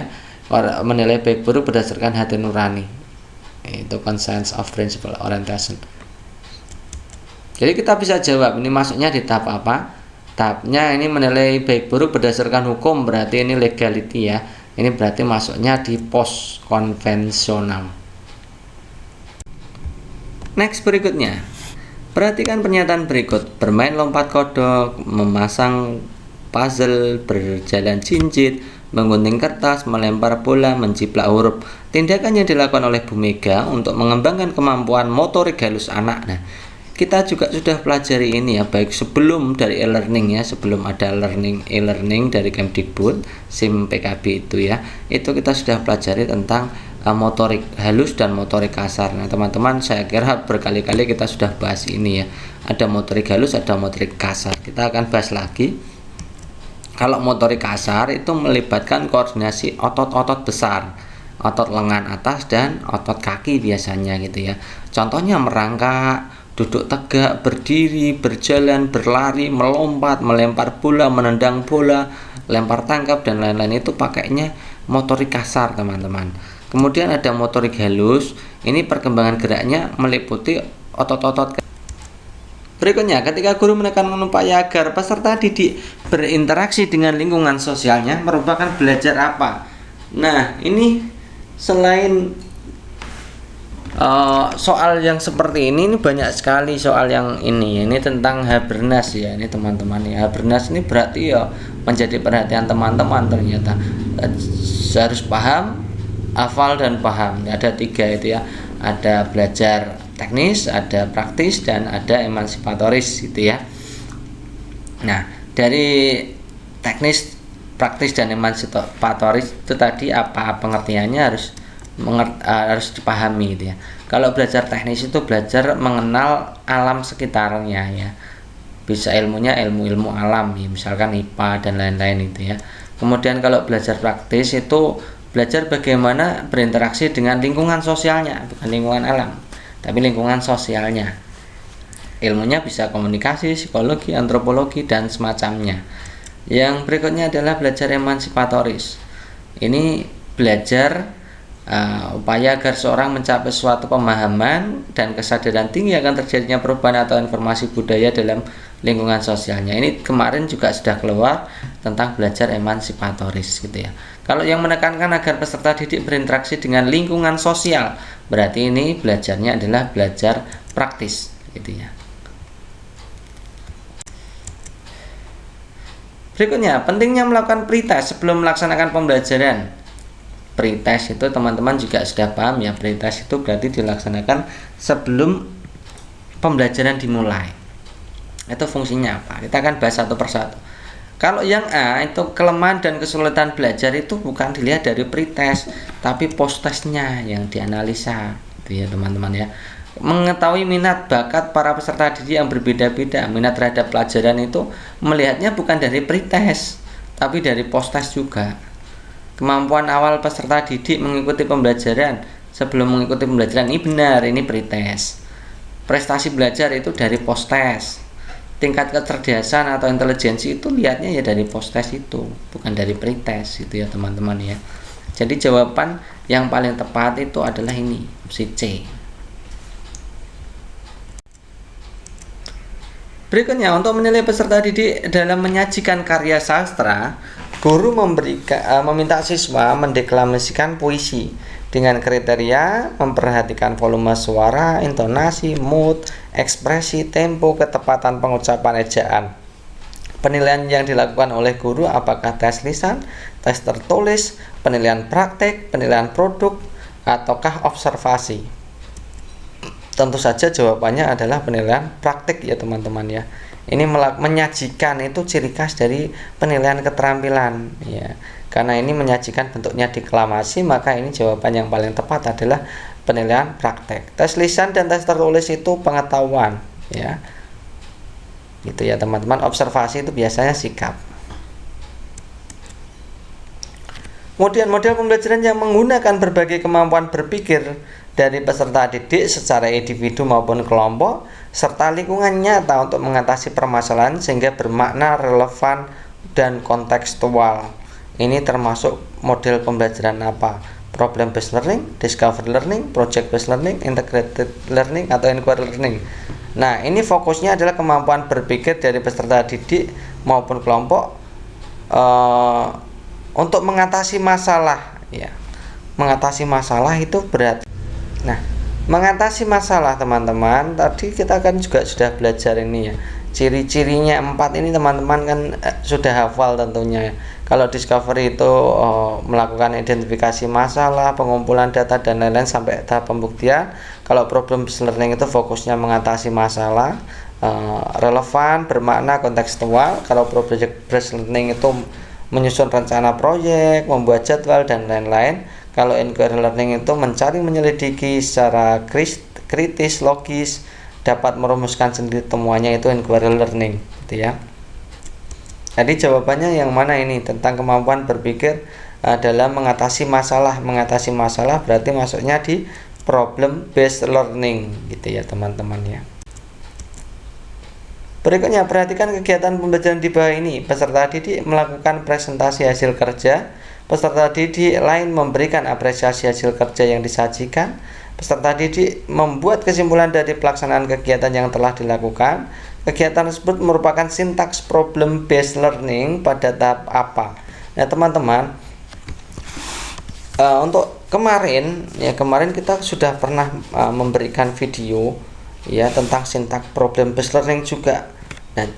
menilai baik buruk berdasarkan hati nurani, itu consent of principle orientation. Jadi kita bisa jawab ini masuknya di tahap apa. Tahapnya ini menilai baik buruk berdasarkan hukum, berarti ini legality ya. Ini berarti masuknya di post konvensional. Next berikutnya, perhatikan pernyataan berikut: bermain lompat kodok, memasang puzzle, berjalan jinjit, menggunting kertas, melempar bola, menjiplak huruf. Tindakan yang dilakukan oleh Bu Mega untuk mengembangkan kemampuan motorik halus anak. Nah, kita juga sudah pelajari ini ya, baik sebelum dari e-learning ya, sebelum ada e-learning dari Kemdikbud, SIM PKB itu ya, itu kita sudah pelajari tentang motorik halus dan motorik kasar. Nah teman-teman, saya kira berkali-kali kita sudah bahas ini ya, ada motorik halus, ada motorik kasar. Kita akan bahas lagi. Kalau motorik kasar itu melibatkan koordinasi otot-otot besar, otot lengan atas dan otot kaki biasanya gitu ya. Contohnya merangkak, duduk tegak, berdiri, berjalan, berlari, melompat, melempar bola, menendang bola, lempar tangkap, dan lain-lain, itu pakainya motorik kasar teman-teman. Kemudian ada motorik halus, ini perkembangan geraknya meliputi otot-otot. Berikutnya, ketika guru menekan upaya agar peserta didik berinteraksi dengan lingkungan sosialnya, merupakan belajar apa? Nah, ini selain soal yang seperti ini banyak sekali soal yang ini tentang Habermas ya, ini teman-teman ya. Habermas ini berarti ya menjadi perhatian teman-teman, ternyata harus paham, hafal, dan paham. Ada 3 itu ya, ada belajar teknis, ada praktis, dan ada emansipatoris gitu ya. Nah, dari teknis, praktis, dan emansipatoris itu tadi apa pengertiannya harus dipahami gitu ya. Kalau belajar teknis itu belajar mengenal alam sekitarnya ya. Bisa ilmunya ilmu alam ya, misalkan IPA dan lain-lain itu ya. Kemudian kalau belajar praktis itu belajar bagaimana berinteraksi dengan lingkungan sosialnya, bukan lingkungan alam, tapi lingkungan sosialnya. Ilmunya bisa komunikasi, psikologi, antropologi, dan semacamnya. Yang berikutnya adalah belajar emansipatoris. Ini belajar upaya agar seorang mencapai suatu pemahaman dan kesadaran tinggi akan terjadinya perubahan atau informasi budaya dalam lingkungan sosialnya. Ini kemarin juga sudah keluar tentang belajar emansipatoris gitu ya. Kalau yang menekankan agar peserta didik berinteraksi dengan lingkungan sosial, berarti ini belajarnya adalah belajar praktis gitu ya. Berikutnya, pentingnya melakukan pretest sebelum melaksanakan pembelajaran. Pretest itu teman-teman juga sudah paham ya, pretest itu berarti dilaksanakan sebelum pembelajaran dimulai. Itu fungsinya apa? Kita akan bahas satu persatu. Kalau yang A itu kelemahan dan kesulitan belajar itu bukan dilihat dari pretest, tapi post-testnya yang dianalisa, itu ya teman-teman ya. Mengetahui minat bakat para peserta didik yang berbeda-beda, minat terhadap pelajaran itu melihatnya bukan dari pretest, tapi dari post-test juga. Kemampuan awal peserta didik mengikuti pembelajaran sebelum mengikuti pembelajaran ini benar, ini pretest. Prestasi belajar itu dari post-test. Tingkat kecerdasan atau intelijensi itu lihatnya ya dari post-test itu, bukan dari pretest itu ya teman-teman ya. Jadi jawaban yang paling tepat itu adalah ini, opsi C. Berikutnya, untuk menilai peserta didik dalam menyajikan karya sastra, guru meminta siswa mendeklamasikan puisi dengan kriteria memperhatikan volume suara, intonasi, mood, ekspresi, tempo, ketepatan pengucapan ejaan. Penilaian yang dilakukan oleh guru apakah tes lisan, tes tertulis, penilaian praktek, penilaian produk, ataukah observasi? Tentu saja jawabannya adalah penilaian praktik ya teman-teman ya. Ini menyajikan itu ciri khas dari penilaian keterampilan ya. Karena ini menyajikan bentuknya deklamasi, maka ini jawaban yang paling tepat adalah penilaian praktek. Tes lisan dan tes tertulis itu pengetahuan ya. Gitu ya teman-teman. Observasi itu biasanya sikap. Kemudian model pembelajaran yang menggunakan berbagai kemampuan berpikir dari peserta didik secara individu maupun kelompok serta lingkungan nyata untuk mengatasi permasalahan sehingga bermakna, relevan, dan kontekstual. Ini termasuk model pembelajaran apa? Problem based learning, discovery learning, project based learning, integrated learning, atau inquiry learning. Nah, ini fokusnya adalah kemampuan berpikir dari peserta didik maupun kelompok untuk mengatasi masalah ya. Mengatasi masalah itu berarti. Nah, mengatasi masalah teman-teman, tadi kita kan juga sudah belajar ini ya. Ciri-cirinya 4 ini teman-teman kan sudah hafal tentunya. Kalau discovery itu melakukan identifikasi masalah, pengumpulan data dan lain-lain sampai tahap pembuktian. Kalau problem based learning itu fokusnya mengatasi masalah, relevan, bermakna, kontekstual. Kalau project based learning itu menyusun rencana proyek, membuat jadwal dan lain-lain. Kalau inquiry learning itu mencari, menyelidiki secara kritis, logis, dapat merumuskan sendiri temuannya, itu inquiry learning gitu ya. Jadi jawabannya yang mana ini? Tentang kemampuan berpikir dalam mengatasi masalah. Mengatasi masalah berarti masuknya di problem based learning gitu ya teman-teman ya. Berikutnya, perhatikan kegiatan pembelajaran di bawah ini. Peserta didik melakukan presentasi hasil kerja. Peserta didik lain memberikan apresiasi hasil kerja yang disajikan. Peserta didik membuat kesimpulan dari pelaksanaan kegiatan yang telah dilakukan. Kegiatan tersebut merupakan sintaks problem based learning pada tahap apa? Nah, teman-teman, untuk kemarin kita sudah pernah memberikan video ya tentang sintaks problem based learning juga. Dan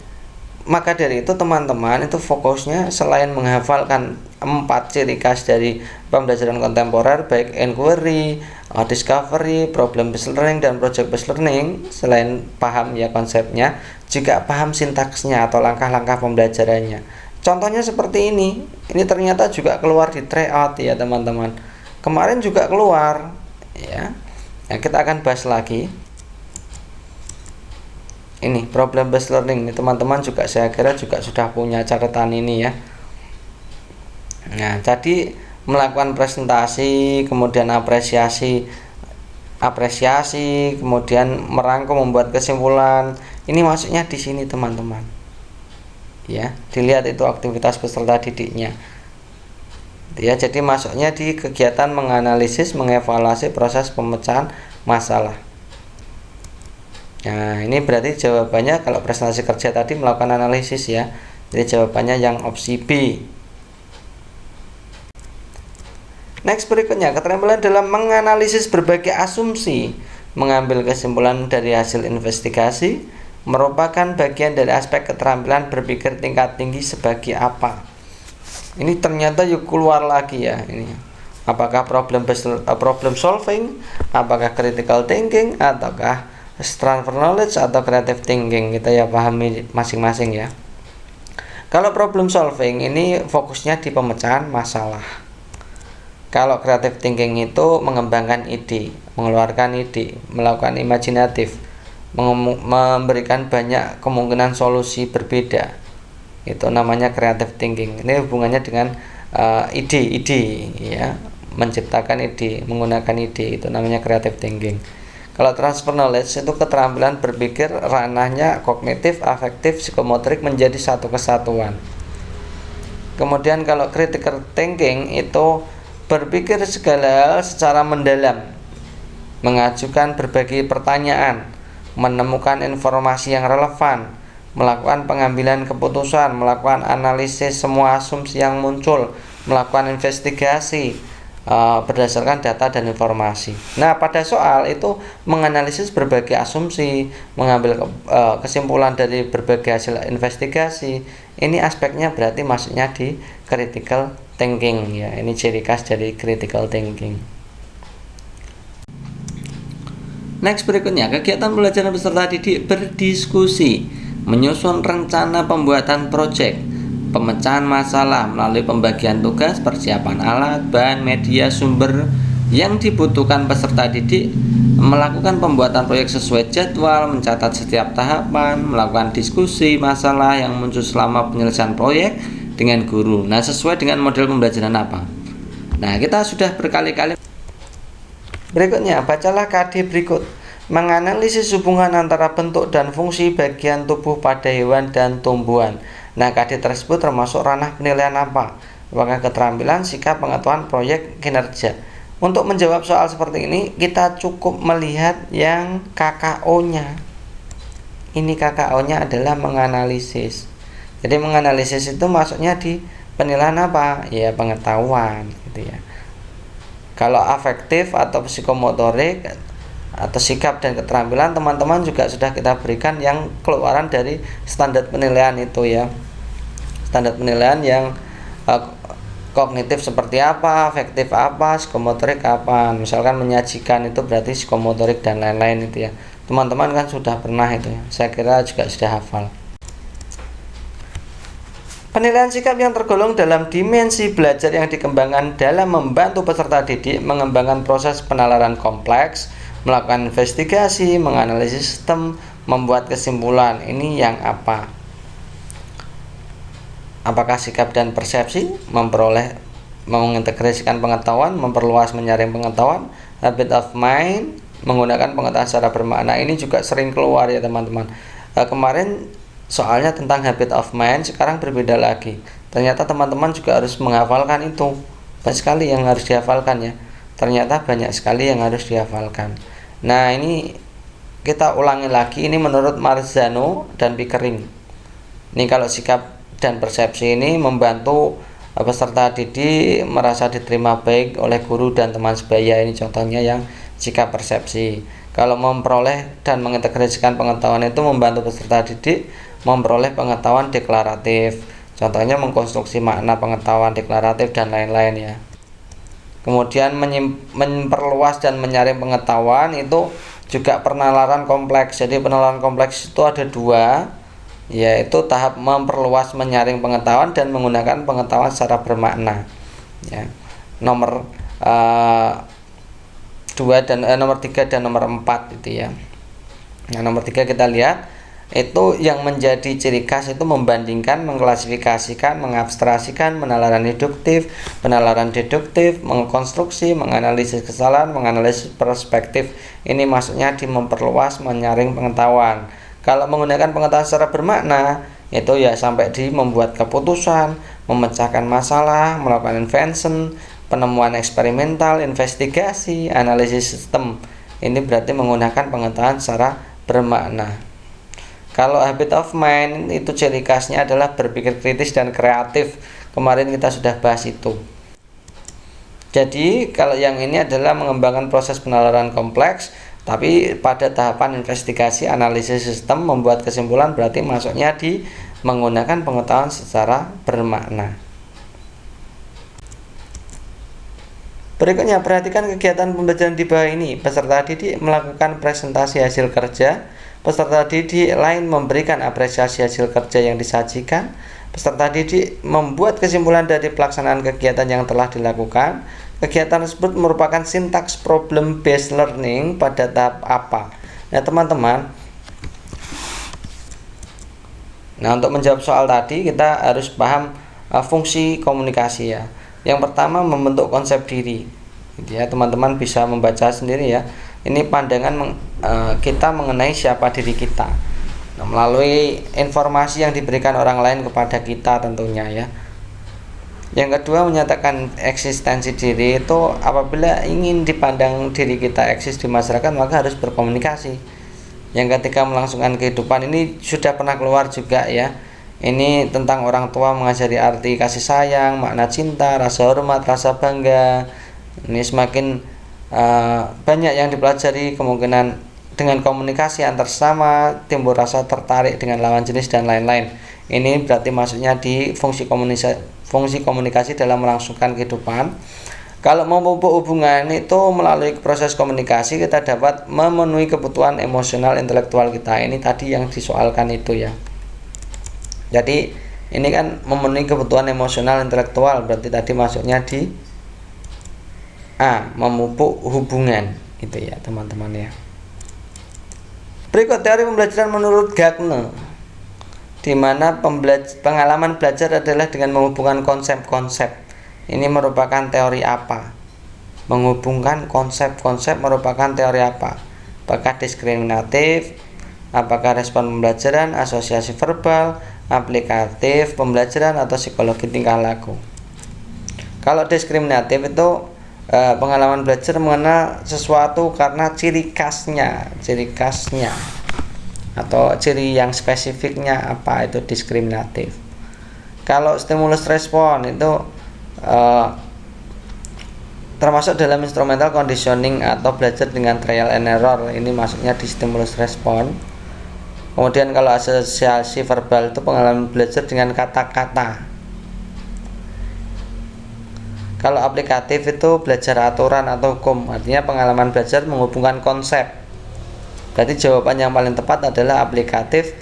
maka dari itu teman-teman itu fokusnya selain menghafalkan 4 ciri khas dari pembelajaran kontemporer baik inquiry, discovery, problem based learning, dan project based learning, selain paham ya konsepnya, juga paham sintaksnya atau langkah-langkah pembelajarannya. Contohnya seperti ini. Ini ternyata juga keluar di tryout ya teman-teman. Kemarin juga keluar ya. Nah, kita akan bahas lagi. Ini problem based learning. Ini teman-teman juga saya kira juga sudah punya catatan ini ya. Nah, jadi melakukan presentasi, kemudian apresiasi, kemudian merangkum, membuat kesimpulan. Ini masuknya di sini teman-teman. Ya, dilihat itu aktivitas peserta didiknya. Ya, jadi masuknya di kegiatan menganalisis, mengevaluasi proses pemecahan masalah. Nah, ini berarti jawabannya kalau presentasi kerja tadi melakukan analisis ya. Jadi jawabannya yang opsi B. Next, berikutnya keterampilan dalam menganalisis berbagai asumsi, mengambil kesimpulan dari hasil investigasi, merupakan bagian dari aspek keterampilan berpikir tingkat tinggi sebagai apa? Ini ternyata yuk keluar lagi ya ini. Apakah problem solving, apakah critical thinking, ataukah transfer knowledge atau creative thinking? Kita ya pahami masing-masing ya. Kalau problem solving ini fokusnya di pemecahan masalah. Kalau creative thinking itu mengembangkan ide, mengeluarkan ide, melakukan imajinatif, memberikan banyak kemungkinan solusi berbeda. Itu namanya creative thinking. Ini hubungannya dengan ide-ide ya, menciptakan ide, menggunakan ide, itu namanya creative thinking. Kalau transfer knowledge itu keterampilan berpikir, ranahnya kognitif, afektif, psikomotorik menjadi satu kesatuan. Kemudian kalau critical thinking itu berpikir segala hal secara mendalam, mengajukan berbagai pertanyaan, menemukan informasi yang relevan, melakukan pengambilan keputusan, melakukan analisis semua asumsi yang muncul, melakukan investigasi berdasarkan data dan informasi. Nah, pada soal itu menganalisis berbagai asumsi, mengambil kesimpulan dari berbagai hasil investigasi. Ini aspeknya berarti masuknya di critical thinking ya. Ini ciri khas dari critical thinking. Next, berikutnya kegiatan pembelajaran peserta didik berdiskusi, menyusun rencana pembuatan proyek, pemecahan masalah melalui pembagian tugas, persiapan alat, bahan, media, sumber yang dibutuhkan peserta didik, melakukan pembuatan proyek sesuai jadwal, mencatat setiap tahapan, melakukan diskusi masalah yang muncul selama penyelesaian proyek dengan guru. Nah, sesuai dengan model pembelajaran apa? Nah, kita sudah berkali-kali. Berikutnya, bacalah KD berikut. Menganalisis hubungan antara bentuk dan fungsi bagian tubuh pada hewan dan tumbuhan. Nah, KD tersebut termasuk ranah penilaian apa? Apakah keterampilan, sikap, pengetahuan, proyek, kinerja? Untuk menjawab soal seperti ini, kita cukup melihat yang KKO-nya. Ini KKO-nya adalah menganalisis. Jadi menganalisis itu masuknya di penilaian apa? Ya, pengetahuan gitu ya. Kalau afektif atau psikomotorik atau sikap dan keterampilan, teman-teman juga sudah kita berikan yang keluaran dari standar penilaian itu ya. Standar penilaian yang kognitif seperti apa, afektif apa, psikomotorik apa. Misalkan menyajikan itu berarti psikomotorik dan lain-lain itu ya. Teman-teman kan sudah pernah itu ya. Saya kira juga sudah hafal. Penilaian sikap yang tergolong dalam dimensi belajar yang dikembangkan dalam membantu peserta didik mengembangkan proses penalaran kompleks, melakukan investigasi, menganalisis sistem, membuat kesimpulan. Ini yang apa? Apakah sikap dan persepsi, mengintegrasikan pengetahuan, memperluas menyaring pengetahuan, habit of mind, menggunakan pengetahuan secara bermakna. Ini juga sering keluar ya teman-teman. Kemarin soalnya tentang habit of mind, sekarang berbeda lagi. Ternyata teman-teman juga harus menghafalkan itu. Banyak sekali yang harus dihafalkan ya. Ternyata banyak sekali yang harus dihafalkan. Nah, ini kita ulangi lagi. Ini menurut Marzano dan Pickering. Ini kalau sikap dan persepsi ini membantu peserta didik merasa diterima baik oleh guru dan teman sebaya. Ini contohnya yang sikap persepsi. Kalau memperoleh dan mengintegrasikan pengetahuan itu membantu peserta didik memperoleh pengetahuan deklaratif. Contohnya mengkonstruksi makna pengetahuan deklaratif dan lain-lain ya. Kemudian memperluas dan menyaring pengetahuan itu juga penalaran kompleks. Jadi penalaran kompleks itu ada dua. yaitu tahap memperluas menyaring pengetahuan dan menggunakan pengetahuan secara bermakna. Ya. Nomor 3 dan nomor 4 itu ya. Nah, nomor 3 kita lihat itu yang menjadi ciri khas itu membandingkan, mengklasifikasikan, mengabstraksikan, penalaran deduktif, mengkonstruksi, menganalisis kesalahan, menganalisis perspektif. Ini maksudnya di memperluas menyaring pengetahuan. Kalau menggunakan pengetahuan secara bermakna itu ya sampai di membuat keputusan, memecahkan masalah, melakukan invention, penemuan eksperimental, investigasi, analisis sistem. Ini berarti menggunakan pengetahuan secara bermakna. Kalau habit of mind itu ciri khasnya adalah berpikir kritis dan kreatif. Kemarin kita sudah bahas itu. Jadi kalau yang ini adalah mengembangkan proses penalaran kompleks, tapi pada tahapan investigasi, analisis sistem, membuat kesimpulan, berarti masuknya di menggunakan pengetahuan secara bermakna. Berikutnya, perhatikan kegiatan pembelajaran di bawah ini. Peserta didik melakukan presentasi hasil kerja. Peserta didik lain memberikan apresiasi hasil kerja yang disajikan. Peserta didik membuat kesimpulan dari pelaksanaan kegiatan yang telah dilakukan. Kegiatan tersebut merupakan sintaks problem based learning pada tahap apa? Nah, teman-teman. Nah, untuk menjawab soal tadi kita harus paham fungsi komunikasi ya. Yang pertama, membentuk konsep diri. Ya, teman-teman bisa membaca sendiri ya. Ini pandangan kita mengenai siapa diri kita. Nah, melalui informasi yang diberikan orang lain kepada kita tentunya ya. Yang kedua, menyatakan eksistensi diri itu apabila ingin dipandang diri kita eksis di masyarakat maka harus berkomunikasi. Yang ketiga, melangsungkan kehidupan. Ini sudah pernah keluar juga ya. Ini tentang orang tua mengajari arti kasih sayang, makna cinta, rasa hormat, rasa bangga. Ini semakin banyak yang dipelajari, kemungkinan dengan komunikasi antar sesama timbul rasa tertarik dengan lawan jenis dan lain-lain. Ini berarti maksudnya di fungsi komunikasi dalam melangsungkan kehidupan. Kalau memupuk hubungan itu melalui proses komunikasi kita dapat memenuhi kebutuhan emosional intelektual kita. Ini tadi yang disoalkan itu ya. Jadi ini kan memenuhi kebutuhan emosional intelektual, berarti tadi masuknya di A, memupuk hubungan gitu ya teman-teman ya. Berikut teori pembelajaran menurut Gardner, di mana pengalaman belajar adalah dengan menghubungkan konsep-konsep. Ini merupakan teori apa? Menghubungkan konsep-konsep merupakan teori apa? Apakah diskriminatif? Apakah respon pembelajaran, asosiasi verbal, aplikatif pembelajaran, atau psikologi tingkah laku? Kalau diskriminatif itu pengalaman belajar mengenal sesuatu karena ciri khasnya atau ciri yang spesifiknya apa, itu diskriminatif. Kalau stimulus respon itu termasuk dalam instrumental conditioning atau belajar dengan trial and error, ini masuknya di stimulus respon. Kemudian kalau asosiasi verbal itu pengalaman belajar dengan kata-kata. Kalau aplikatif itu belajar aturan atau hukum, artinya pengalaman belajar menghubungkan konsep. Berarti jawaban yang paling tepat adalah aplikatif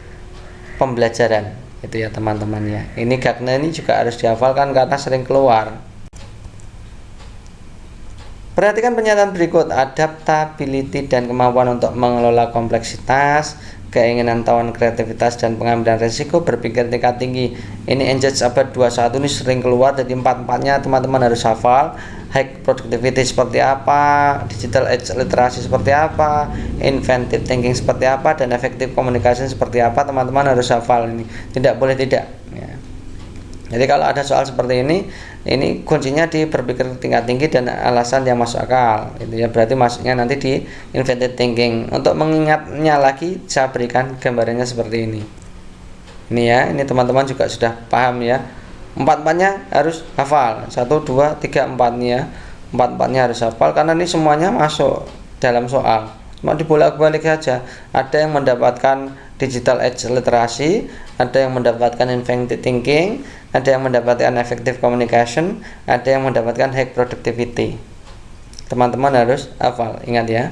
pembelajaran. Itu ya teman-teman ya. Ini Gardner ini juga harus dihafalkan karena sering keluar. Perhatikan pernyataan berikut. Adaptability dan kemampuan untuk mengelola kompleksitas, keinginan tahuan kreativitas dan pengambilan risiko, berpikir tingkat tinggi. Ini Engage abad 21 ini sering keluar, jadi empat-empatnya teman-teman harus hafal. High productivity seperti apa, digital age literasi seperti apa, inventive thinking seperti apa, dan effective communication seperti apa, teman-teman harus hafal ini. Tidak boleh tidak ya. Jadi kalau ada soal seperti ini kuncinya di berpikir tingkat tinggi dan alasan yang masuk akal. Itu ya, berarti masuknya nanti di inventive thinking. Untuk mengingatnya lagi, saya berikan gambarannya seperti ini. Ini ya, ini teman-teman juga sudah paham ya. Empat-empatnya harus hafal. 1, 2, 3, 4 nih ya. Empat-empatnya harus hafal karena ini semuanya masuk dalam soal. Cuma dibolak-balik saja. Ada yang mendapatkan digital age literasi, ada yang mendapatkan inventive thinking, ada yang mendapatkan effective communication, ada yang mendapatkan high productivity. Teman-teman harus hafal, ingat ya.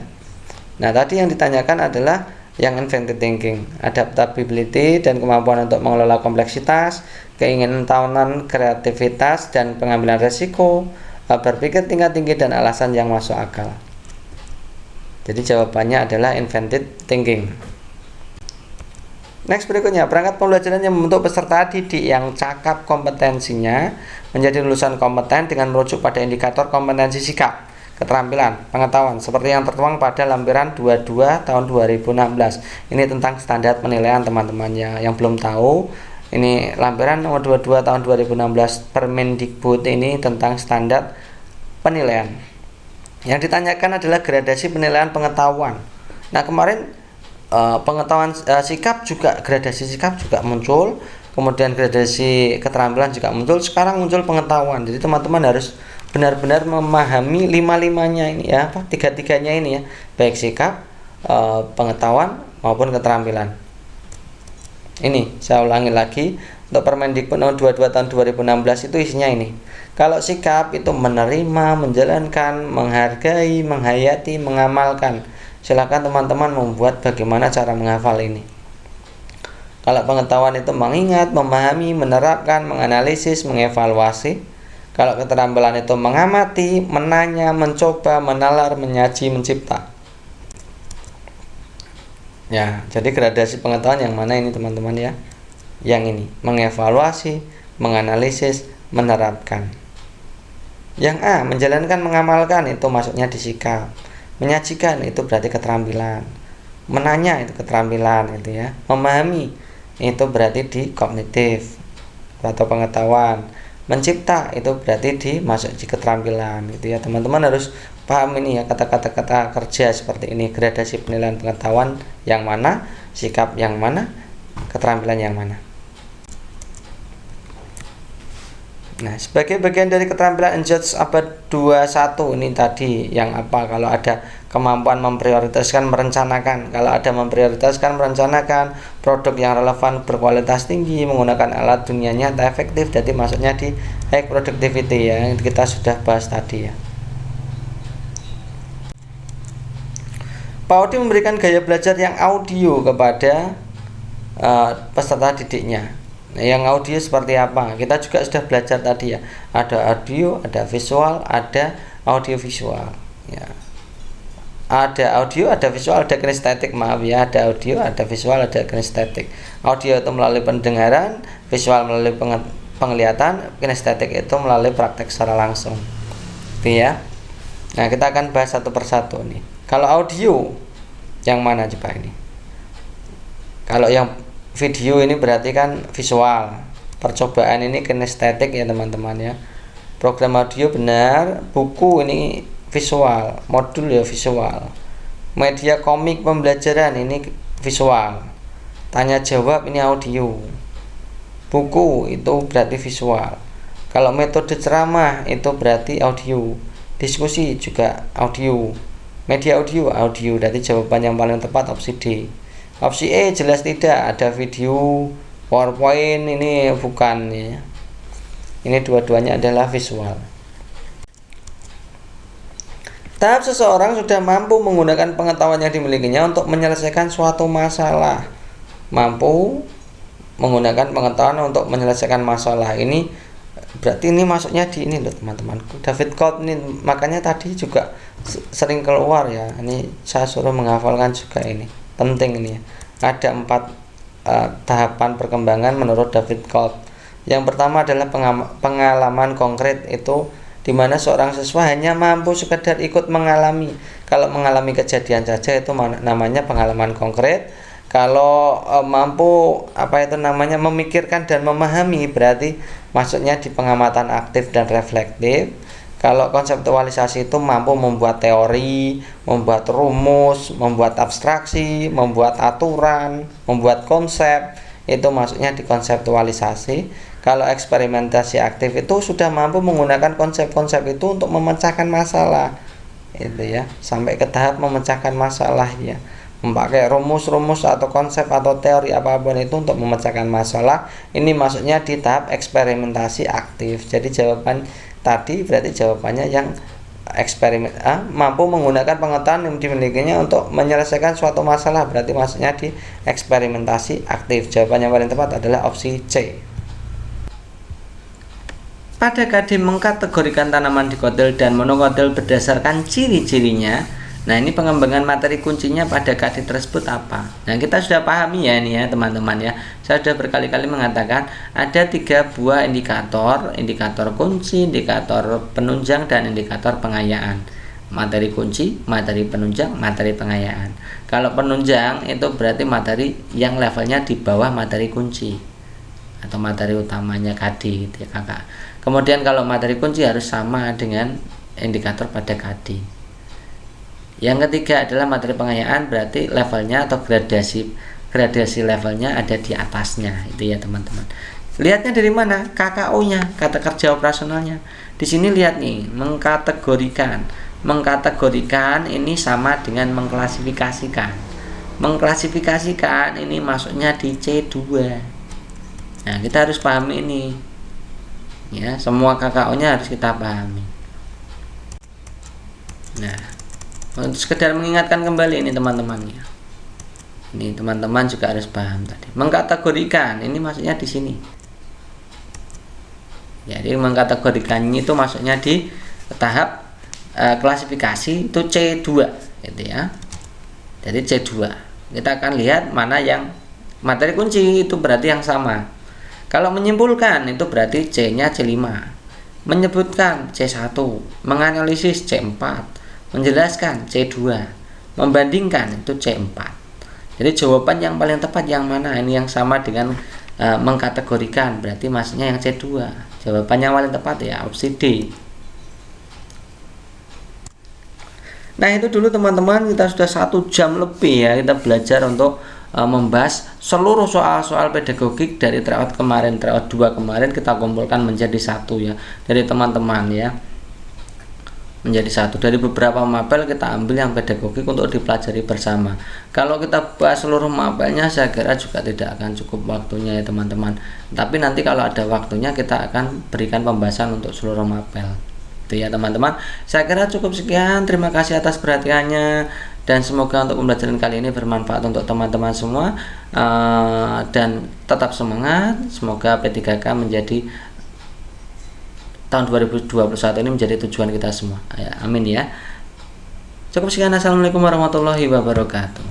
Nah, tadi yang ditanyakan adalah Yang inventive thinking, adaptability dan kemampuan untuk mengelola kompleksitas, keinginan tahunan, kreativitas dan pengambilan resiko, berpikir tingkat tinggi dan alasan yang masuk akal. Jadi jawabannya adalah inventive thinking. Next berikutnya, perangkat pembelajaran yang membentuk peserta didik yang cakap kompetensinya menjadi lulusan kompeten dengan merujuk pada indikator kompetensi sikap, keterampilan, pengetahuan seperti yang tertuang pada lampiran 22 tahun 2016. Ini tentang standar penilaian teman-temannya. Yang belum tahu, ini lampiran nomor 22 tahun 2016 Permendikbud ini tentang standar penilaian. Yang ditanyakan adalah gradasi penilaian pengetahuan. Nah, kemarin pengetahuan sikap juga, gradasi sikap juga muncul, kemudian gradasi keterampilan juga muncul, sekarang muncul pengetahuan. Jadi teman-teman harus benar-benar memahami lima-limanya ini ya, tiga-tiganya ini ya, baik sikap, pengetahuan maupun keterampilan. Ini saya ulangi lagi, untuk Permendikbud nomor 22 tahun 2016 itu isinya ini. Kalau sikap itu menerima, menjalankan, menghargai, menghayati, mengamalkan. Silakan teman-teman membuat bagaimana cara menghafal ini. Kalau pengetahuan itu mengingat, memahami, menerapkan, menganalisis, mengevaluasi. Kalau keterampilan itu mengamati, menanya, mencoba, menalar, menyaji, mencipta. Ya, jadi gradasi pengetahuan yang mana ini teman-teman ya? Yang ini, mengevaluasi, menganalisis, menerapkan. Yang A, menjalankan, mengamalkan, itu masuknya di sikap. Menyajikan itu berarti keterampilan. Menanya itu keterampilan itu ya. Memahami itu berarti di kognitif atau pengetahuan. Mencipta itu berarti masuk di keterampilan gitu ya. Teman-teman harus paham ini ya, kata-kata kerja seperti ini. Gradasi penilaian pengetahuan yang mana, sikap yang mana, keterampilan yang mana. Nah, sebagai bagian dari keterampilan Judge abad 21 ini tadi yang apa? Kalau ada kemampuan memprioritaskan, merencanakan. Kalau ada memprioritaskan, merencanakan produk yang relevan, berkualitas tinggi, menggunakan alat dunia nyata efektif. Jadi maksudnya di high productivity ya, yang kita sudah bahas tadi ya. Pak Odi memberikan gaya belajar yang audio kepada peserta didiknya. Nah, yang audio seperti apa? Kita juga sudah belajar tadi ya. Ada audio, ada visual, ada audio visual. Ya. Ada audio, ada visual, ada kinestetik. Maaf ya, ada audio, ada visual, ada kinestetik. Audio itu melalui pendengaran, visual melalui penglihatan, kinestetik itu melalui praktek secara langsung. Itu ya. Nah, kita akan bahas satu persatu nih. Kalau audio, yang mana coba ini? Kalau yang video ini berarti kan visual. Percobaan ini kinestetik ya teman-teman ya. Program audio benar, buku ini visual, modul ya visual. Media komik pembelajaran ini visual. Tanya jawab ini audio. Buku itu berarti visual. Kalau metode ceramah itu berarti audio. Diskusi juga audio. Media audio, berarti jawaban yang paling tepat opsi D. Opsi E jelas tidak, ada video, PowerPoint ini bukan ya. Ini dua-duanya adalah visual. Tahap seseorang sudah mampu menggunakan pengetahuan yang dimilikinya untuk menyelesaikan suatu masalah. Mampu menggunakan pengetahuan untuk menyelesaikan masalah. Ini berarti ini masuknya di ini loh teman-teman. David Colt ini, makanya tadi juga sering keluar ya. Ini saya suruh menghafalkan juga ini. Penting ini ya. Ada 4 tahapan perkembangan menurut David Colt. Yang pertama adalah pengalaman konkret, itu dimana seorang siswa hanya mampu sekedar ikut mengalami. Kalau mengalami kejadian saja itu namanya pengalaman konkret. Kalau mampu memikirkan dan memahami, berarti maksudnya di pengamatan aktif dan reflektif. Kalau konseptualisasi itu mampu membuat teori, membuat rumus, membuat abstraksi, membuat aturan, membuat konsep, itu maksudnya di konseptualisasi. Kalau eksperimentasi aktif itu sudah mampu menggunakan konsep-konsep itu untuk memecahkan masalah, itu ya, sampai ke tahap memecahkan masalah ya, memakai rumus-rumus atau konsep atau teori apapun itu untuk memecahkan masalah. Ini maksudnya di tahap eksperimentasi aktif. Jadi jawaban tadi berarti jawabannya yang mampu menggunakan pengetahuan yang dimilikinya untuk menyelesaikan suatu masalah, berarti maksudnya di eksperimentasi aktif. Jawaban yang paling tepat adalah opsi C. Pada KD mengkategorikan tanaman dikotil dan monokotil berdasarkan ciri-cirinya. Nah, ini pengembangan materi kuncinya pada KD tersebut apa? Nah, kita sudah pahami ya ini ya teman-teman ya. Saya sudah berkali-kali mengatakan ada 3 buah indikator kunci, indikator penunjang, dan indikator pengayaan. Materi kunci, materi penunjang, materi pengayaan. Kalau penunjang itu berarti materi yang levelnya di bawah materi kunci atau materi utamanya KD gitu ya kakak. Kemudian kalau materi kunci harus sama dengan indikator pada KD. Yang ketiga adalah materi pengayaan, berarti levelnya atau gradasi levelnya ada di atasnya, itu ya teman-teman. Lihatnya dari mana? KKO-nya, kata kerja operasionalnya. Di sini lihat nih, mengkategorikan. Mengkategorikan ini sama dengan mengklasifikasikan. Mengklasifikasikan ini masuknya di C2. Nah, kita harus pahami ini. Ya, semua KKO-nya harus kita pahami. Nah, untuk sekedar mengingatkan kembali ini teman-teman ya. Ini teman-teman juga harus paham tadi. Mengkategorikan ini maksudnya di sini. Jadi mengkategorikannya itu maksudnya di tahap klasifikasi itu C2 gitu ya. Jadi C2. Kita akan lihat mana yang materi kunci itu berarti yang sama. Kalau menyimpulkan itu berarti C-nya C5. Menyebutkan C1, menganalisis C4. Menjelaskan C2, membandingkan itu C4. Jadi jawaban yang paling tepat yang mana? Ini yang sama dengan mengkategorikan, berarti maksudnya yang C2. Jawaban yang paling tepat ya opsi D. Nah, itu dulu teman-teman, kita sudah 1 jam lebih ya kita belajar untuk membahas seluruh soal-soal pedagogik dari tryout kemarin, tryout 2 kemarin kita kumpulkan menjadi 1 ya dari teman-teman ya. Menjadi 1 dari beberapa mapel kita ambil yang pedagogik untuk dipelajari bersama. Kalau kita bahas seluruh mapelnya saya kira juga tidak akan cukup waktunya ya teman-teman. Tapi nanti kalau ada waktunya kita akan berikan pembahasan untuk seluruh mapel. Itu ya teman-teman. Saya kira cukup sekian. Terima kasih atas perhatiannya dan semoga untuk pembelajaran kali ini bermanfaat untuk teman-teman semua dan tetap semangat. Semoga P3K menjadi tahun 2021 ini menjadi tujuan kita semua. Amin ya. Cukup sekian. Assalamualaikum warahmatullahi wabarakatuh.